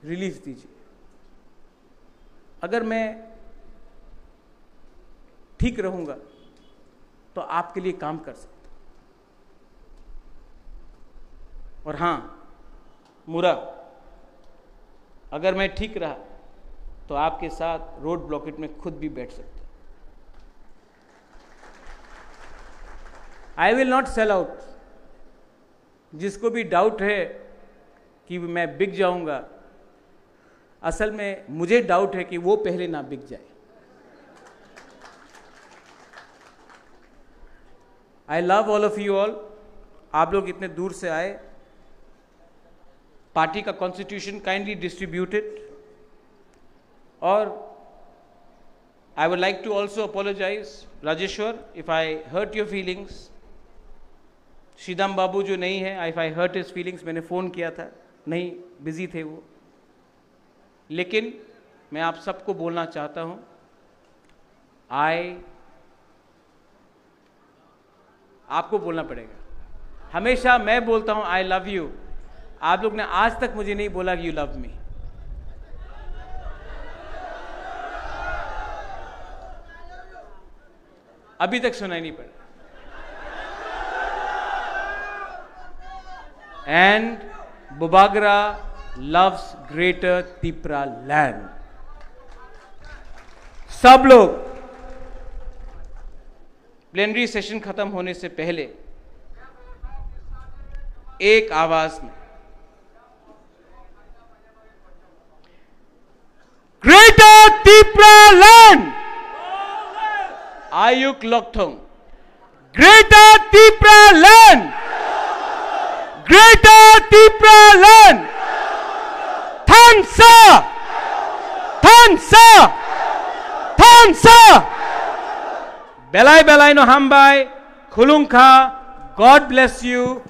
Speaker 1: रिलीफ दीजिए। अगर मैं ठीक रहूंगा तो आपके लिए काम कर सकता हूं। और हां मुरा, अगर मैं ठीक रहा तो आपके साथ रोड ब्लॉकेट में खुद भी बैठ सकता हूं। I will not sell out. जिसको भी डाउट है कि मैं बिक जाऊंगा, असल में मुझे डाउट है कि वो पहले ना बिक जाए। I love all of you all. आप लोग इतने दूर से आए, पार्टी का कॉन्स्टिट्यूशन काइंडली डिस्ट्रीब्यूटेड, और I would like to also apologise Rajeshwar if I hurt your feelings. Sridam babu जो नहीं है, if I hurt his feelings, मैंने फ़ोन किया था, नहीं, बिजी थे वो। लेकिन मैं आप सबको बोलना चाहता हूं, आपको बोलना पड़ेगा। हमेशा मैं बोलता हूं आई लव यू, आप लोग ने आज तक मुझे नहीं बोला कि यू लव मी। अभी तक सुनाई नहीं पड़ा। and Bubagra loves Greater Tipra land. सब लोग प्लेनरी सेशन खत्म होने से पहले एक आवाज में ग्रेटर तिप्रा लैंड, आयुक लोकथोंग, greater Tipra land, greater Tipra land, थांसा, थांसा, थांसा, बेलाय बेलाय नो हामबाय, खुलुंखा, God bless you,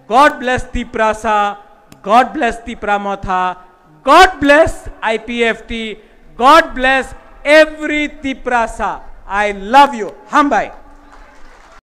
Speaker 1: God bless Tiprasa, God bless Tipramotha, God bless IPFT, God bless every Tiprasa. I love you. Hambai.